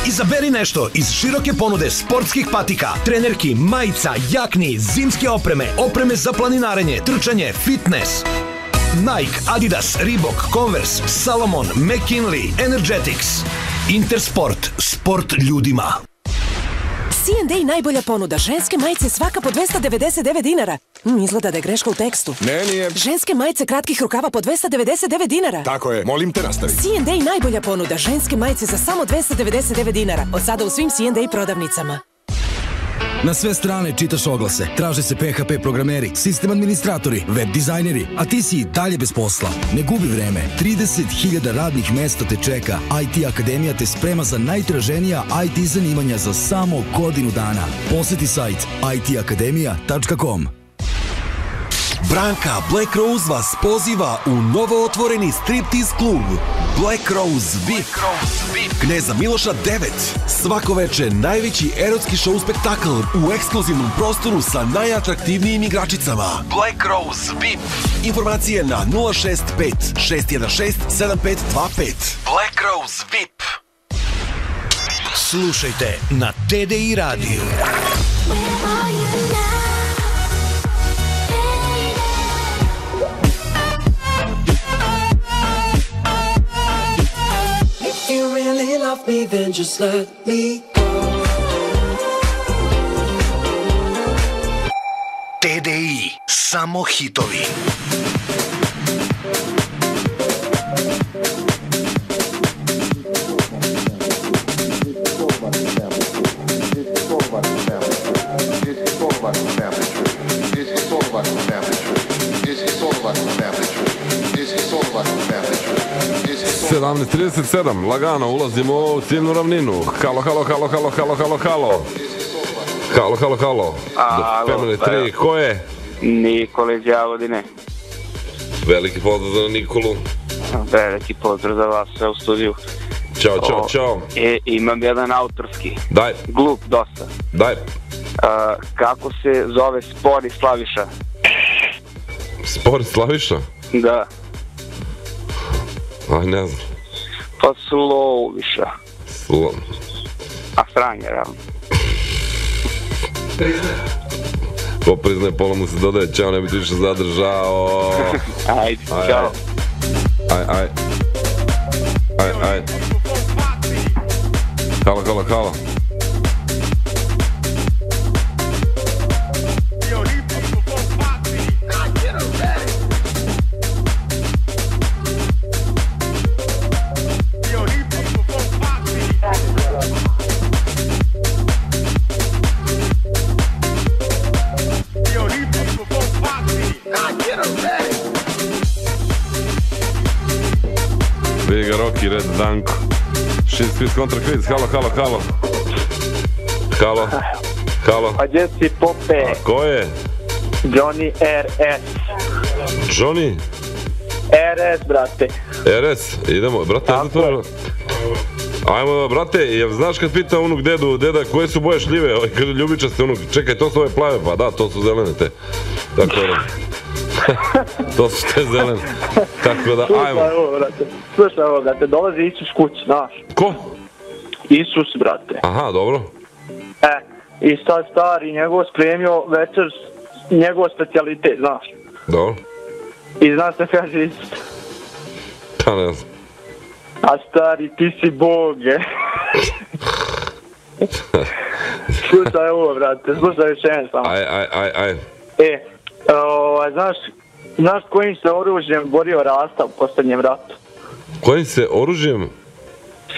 Izaberi nešto iz široke ponude sportskih patika, trenerki, majica, jakni, zimske opreme, opreme za planinarenje, trčanje, fitness. Nike, Adidas, Reebok, Converse, Salomon, McKinley, Energetics. Intersport, sport ljudima. C&A najbolja ponuda. Ženske majice svaka po 299 dinara. Izgleda da je greška u tekstu. Ne, nije. Ženske majice kratkih rukava po 299 dinara. Tako je, molim te nastavi. C&A najbolja ponuda. Ženske majice za samo 299 dinara. Od sada u svim C&A prodavnicama. Na sve strane čitaš oglase. Traže se PHP programeri, sistem administratori, web dizajneri, a ti si i dalje bez posla. Ne gubi vreme. 30.000 radnih mesta te čeka. IT Akademija te sprema za najtraženija IT zanimanja za samo godinu dana. Poseti sajt itakademija.com. Branka Black Rose vas poziva u novo otvoreni striptease klub Black Rose VIP. Kneza Miloša 9. Svako veče najveći erotski show spektakl u ekskluzivnom prostoru sa najatraktivnijim igračicama. Black Rose VIP. Informacije na 065 616 7525. Black Rose VIP. Slušajte na TDI radiju. You really love me, then just let me go. TDI, samo hitovi. Sedamnaest 37, lagano, ulazimo u ciljnu ravninu. Halo, halo, halo, halo, halo, halo, halo. Halo, halo, halo. Do Family 3, ko je? Nikola iz Jagodine. Veliki pozdrav za Nikolu. Veliki pozdrav za vas sve u studiju. Ćao, čao, čao. Imam jedan autorski. Daj. Glup dosta. Daj. Kako se zove Spori Slaviša? Spori Slaviša? Da. Aj, ne znam. Pa Sloviša. A Franja, ravno. Ko priznaje, pola mu se dodaje. Ćao, ne bi ti više zadržao. Ajde, čao. Aj. Halo, halo, halo. Vega Rocky, Red Danko. Shit Quiz kontra Quiz. Halo, halo, halo. Halo. Halo. A gdje si, Pope? A ko je? Johnny RS. Johnny? RS, brate. RS, idemo, brate, ajmo, brate, znaš kad pita unuk dedu, deda, koje su boje šljive, kaže ljubičaste, unuk, čekaj, to su ove plave, pa da, to su zelene te, tako da, to su te zelene, tako da, ajmo. Slušaj ovo, brate, dolazi Isus kući, znaš. Ko? Isus, brate. Aha, dobro. i sad stari njegov spremio večer, njegov specijalitet, znaš. Dobro. I znaš šta kaže isto. Pa ne znam. A stari, ti si bog, je. Slušaj ovo, brate, slušaj još jedan samo. Aj. Znaš kojim se oružjem borio Rasta u posljednjem ratu? Kojim se oružjem?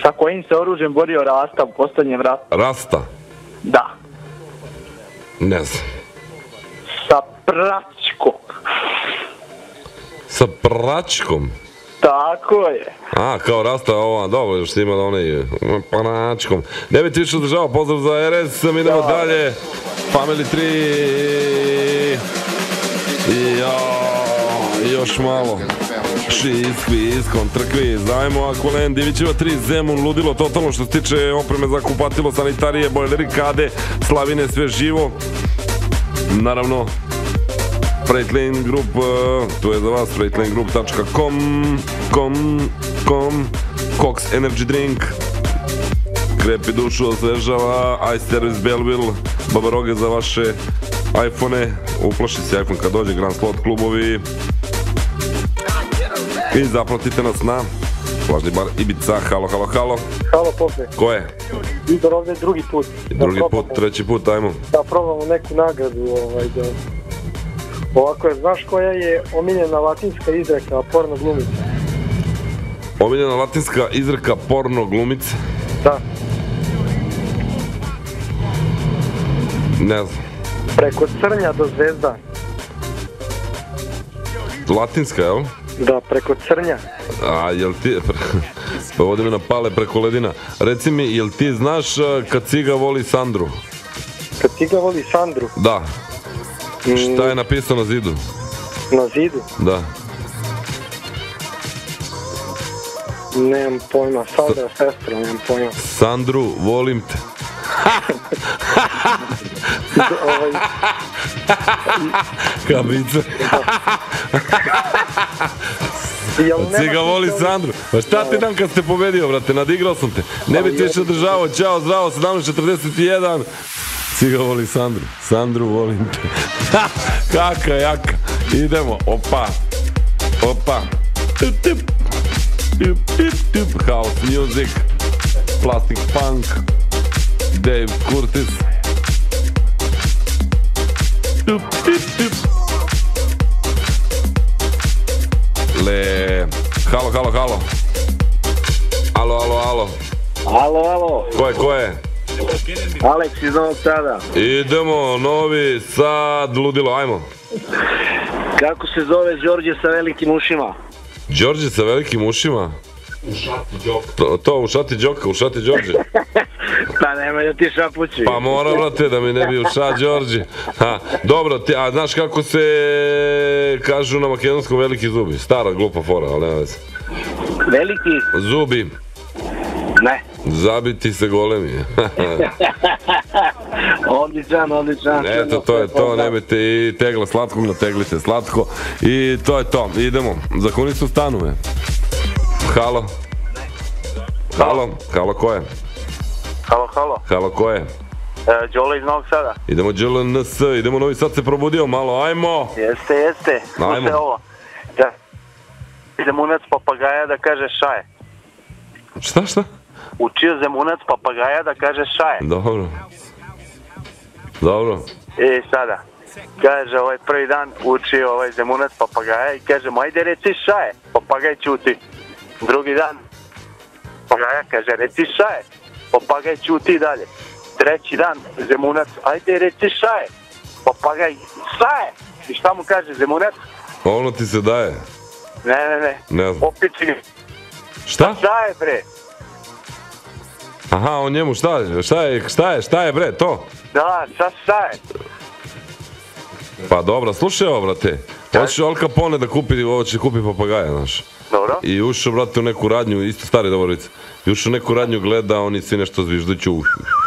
Sa kojim se oružjem borio Rasta u posljednjem ratu? Rasta? Da. Ne znam. Sa pračkom. Sa pračkom? Tako je. A, kao Rasta, ova, dobro, još ima da onaj pračkom. Ne bi ti više održao, pozdrav za RS, mi idemo dalje. Family 3. Još malo. Šiz, kviz, kontrakviz. Dajmo Aqualen, Divićeva 3, Zemun, ludilo totalno što se tiče opreme za kupatilo, sanitarije, bojleri, kade, slavine, sve živo. Naravno, Freightlane Group, tu je za vas, freightlanegroup.com, Cox Energy Drink, krepi dušu, osvežava, Ice Service Belleville, babaroge za vaše iPhone-e, uplaši se iPhone kad dođe, Grand Slot klubovi i zaplatite nas na Vlažni bar Ibiza. Halo. Halo, Pope. Ko je? Igor ovdje drugi put. Drugi put, treći put, ajmo. Da probamo neku nagradu. Ovako je, znaš koja je omiljena latinska izreka porno glumice? Omiljena latinska izreka porno glumice? Da. Ne znam. Preko crnja do zvezda. Latinska, jel? Da, preko crnja. A, jel ti... Pa ovdje me napale preko ledina. Reci mi, jel ti znaš kad ciga voli Sandru? Kad ciga voli Sandru? Da. Šta je napisano na zidu? Na zidu? Da. Nemam pojma, Sandra, sestra, nemam pojma. Sandru, volim te. Kabice. Ciga voli Sandru. Pa šta ti dam kad ste pobedio, brate? Nadigrao sam te. Ne bi ti više držao. Ćao, zdravo, 17:41. Ciga voli Sandru. Sandru, volim te. Kaka, jaka. Idemo. Opa. House music. Plastic Funk. Dave Curtis. Halo. Alo. Ko je? Aleks iz Novog Sada. Idemo, Novi Sad, ludilo, ajmo. Kako se zove Đorđe sa velikim ušima? Đorđe sa velikim ušima? To, u šati Đorđe. Pa nemoj da ti šapući. Pa mora, brate, da mi ne bi uša Đorđe. Dobro, a znaš kako se kažu na makedonskom veliki zubi? Stara glupa fora, ali nema veze. Veliki? Zubi. Ne. Zabiti se golemi. Odličan. Eto, to je to, nemojte i tegla slatkog, nateglite slatko. I to je to, idemo. Za kunicu stanuje. Halo, ko je? Halo, ko je? Đole iz Novog Sada. Idemo DŽLNS, idemo Novi Sad se probudio malo, ajmo! Jeste. Slušaj ovo. Zemunac papagaja da kaže šaje. Šta? Učio zemunac papagaja da kaže šaje. Dobro. Sada. Kaže, prvi dan učio zemunac papagaja i kaže, ajde reci šaje. Papagaj ćuti. Drugi dan. Papagaja kaže, reci šaje. Papagaj ćuti dalje. Treći dan, zemunac, ajde reci šaje. Papagaj, šaje. I šta mu kaže zemunac? Ono ti se daje. Ne. Opet si. Šta? Šaje, bre. Aha, on njemu šta je bre, to? Da, šaje. Pa dobro, slušaj ovo, brate. Hoćeš Al Capone da kupi papagaja, znaš. Dobro. I ušao, brate, u neku radnju, isto stari doborica. I ušao u neku radnju, gleda, oni svi nešto zvižduću.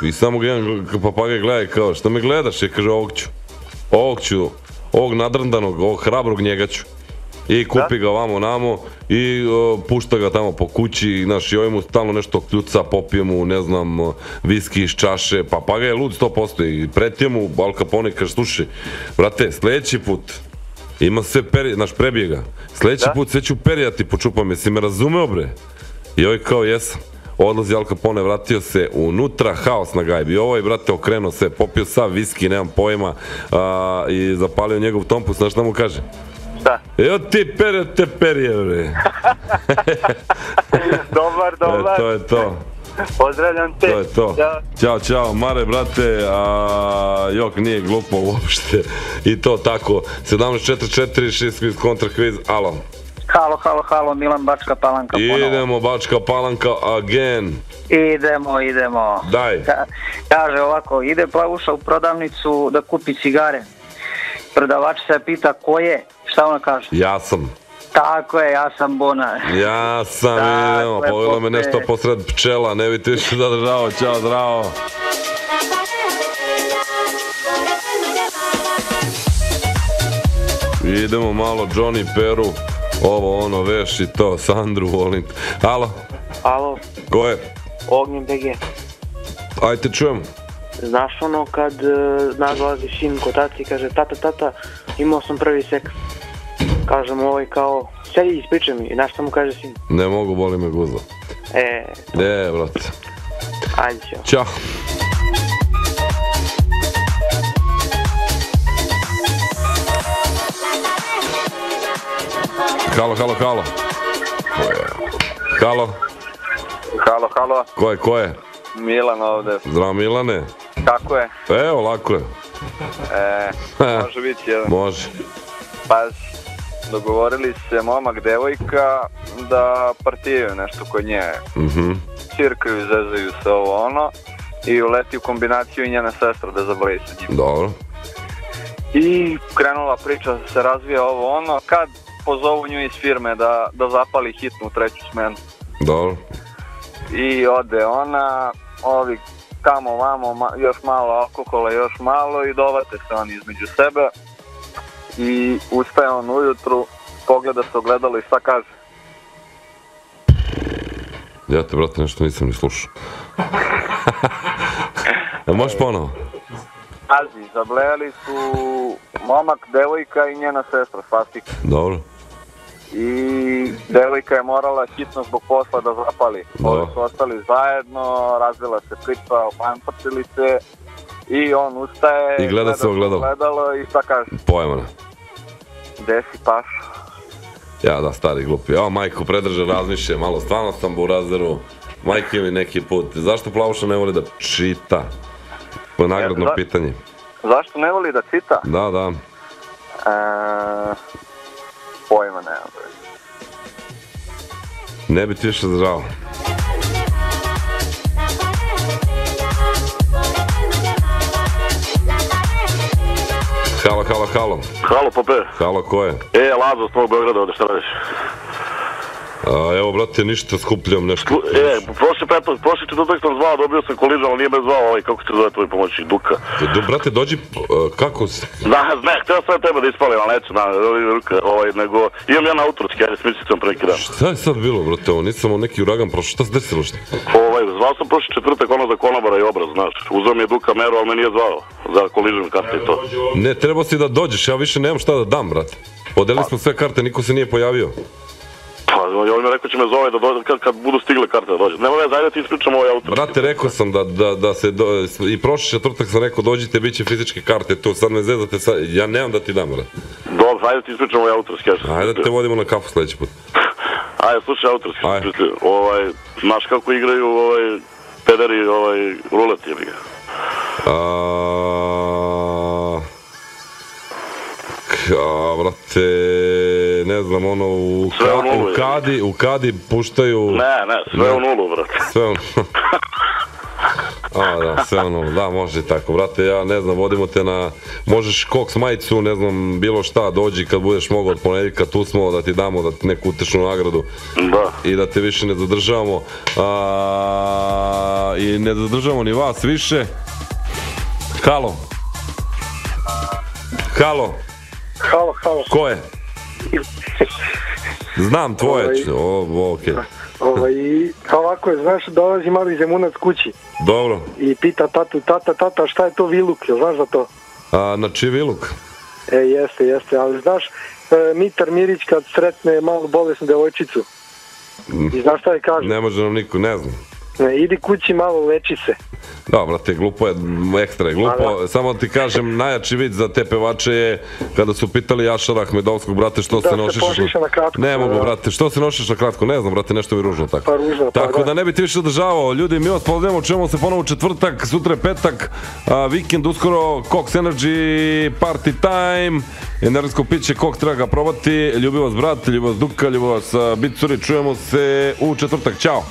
I samo ga jedan papagaj gleda i kao, što me gledaš? I kaže, ovog nadrndanog, ovog hrabrog njega ću. i kupi ga ovamo namo i pušta ga tamo po kući, znaš, i ovaj mu stalno nešto kljuca, popije mu, ne znam, viski iz čaše, pa ga je lud 100% i pretio mu Al Capone, kaže, slušaj, brate, sljedeći put ima sve naš prebjega, sljedeći put sve ću perijati počupam, jesi me razumeo, bre? I ovaj kao, jesam. Odlazi Al Capone, vratio se unutra, haos na gajbi. Ovaj, brate, okrenuo se, popio sav viski, nemam pojma, i zapalio njegov tompus, znaš šta mu kaže? Šta? Evo ti te perije, bre. Dobar. To je to. Pozdravljam te. To je to. Ćao, Mare, brate, jok, nije glupo uopšte. I to tako, 17.44, 6 kviz kontra kviz, alo. Halo, Milan Bačka Palanka ponovo. Idemo, Bačka Palanka again. Idemo. Daj. Kaže ovako, ide Plavuša u prodavnicu da kupi cigare. Prodavač se pita ko je, šta ona kaže? Ja sam. Tako je, ja sam Bona. Ja sam, idemo, pogledalo me nešto posred pčela, ne bi ti više zadržao, ćao, zdravo. Idemo malo Johnny Peru, ovo ono veš i to, Sandru volim. Alo? Ko je? Ognjen BG. Ajde čujem. Znaš ono kad dolazi sin kod tati i kaže tata, imao sam prvi seks. Kažem ovaj kao, sedi ispričaj mi, znaš šta mu kaže sin? Ne mogu, boli me guza. Brate. Ajde, Ćao. Halo. Ko je? Milan ovde. Zdravo, Milane. Kako je? Evo, lako je. Može biti jedan. Može. Pazi, dogovorili se momak, devojka da partijaju nešto kod nje. Cirkaju, zezaju se ovo ono i uleti u kombinaciju i njena sestra da zableji sa njim. Dobro. I krenula priča, se razvija ovo ono, kad pozovu nju iz firme da zapali hitnu treću smenu. Dobro. I ode ona, ovi tamo vamo, još malo alkohola, još malo i dovate se oni između sebe. I ustaje on ujutru, pogleda se ogledalo i šta kaže? Ja te, brate, nešto nisam ni slušao. Možeš ponovo? Pazi, zablejali su momak, devojka i njena sestra, svastika. Dobro. I devojka je morala hitno zbog posla da zapali. Ovi su ostali zajedno, razvila se priča, opamprčili se i on ustaje i gleda se ogledalo i šta kaže? Pojma ne. Gde si paš? Ja da, stari glupi. Evo, majko, predrže razmišlje, malo stvarno sam burazeru. Majke mi neki put. Zašto Plavuša ne voli da čita? To je nagradno pitanje. Zašto ne voli da čita? Da. Pojma nema. Ne bi ti više zdržao. Halo. Halo, Pope. Halo, ko je? Lazo, s Novog Beograda, ovdje, šta radiš? Evo, brate, ništa skupljam nešto. Prošli četvrtak sam zvao, dobio sam koližan, ali nije me zvao kako se zove tvoj pomoćnik, Duka. Brate, dođi, kako si? Ne, htio sam tebe da ispalim, ali neću, nego imam jedan autorski, ajde, smislit sam pre neki dan. Šta je sad bilo, brate, ovo, nisam o neki uragan prošao, šta se desilo što? Zvao sam prošli četvrtak ono za konobara i obraz, znaš, uzeo mi je Duka meru, ali me nije zvao za koližan karte i to. Ne, trebao si da dođeš, ja više nemam šta da dam, brate. Podelili smo sve karte, niko se nije pojavio. Pa, on mi rekao će me zove da dođe, kad budu stigle karte da dođe. Nema veze, ajde ti ispričam ovaj autor. Brate, rekao sam da se, i prošli četvrtak sam rekao dođite, bit će fizičke karte tu, sad me zezate, ja nemam da ti dam, brate. Dobro, ajde ti ispričam ovaj autorski. Ajde da te vodimo na kafu sljedeći put. Ajde, slušaj autorski. Znaš kako igraju pederi rulet, jebi ga. Brate, ne znam, ono, u kadi puštaju... Ne, sve u nulu, brate. Sve u nulu. Da, sve u nulu, da, može i tako, brate, ja ne znam, vodimo te na... Možeš koks majicu, ne znam, bilo šta, dođi kad budeš mogao od ponedjeljka, tu smo da ti damo neku utešnu nagradu. Da. I da te više ne zadržavamo. I ne zadržavamo ni vas više. Halo. Halo. Ko je? Znam tvoje, okej. I ovako je, znaš, dolazi mali Zemunac kući. Dobro. I pita tatu, tata, šta je to viluk, jel znaš za to? Znači viluk? Jeste, ali znaš, Mitar Mirić kad sretne malu bolesnu devojčicu. I znaš šta je kaže? Ne može nam niko, ne znam. Idi kući malo, leči se. Da, brate, glupo je, ekstra je glupo. Samo ti kažem, najjači vid za te pevače je kada su pitali Jašara Ahmedovskog, brate, što se nosiš... Da se pošiša na kratko. Ne mogu, brate, što se nosiš na kratko? Ne znam, brate, nešto je ružno tako. Pa ružno, tako da ne bi ti više održavao. Ljudi, mi vas pozdravljamo, čujemo se ponovo u četvrtak, sutra je petak, vikend, uskoro Cox Energy, party time, energetsko piće, Cox treba ga probati. Ljubi vas brat, ljubi vas Duka, ljubi vas Bicuri, čujemo se u četvrtak, ćao!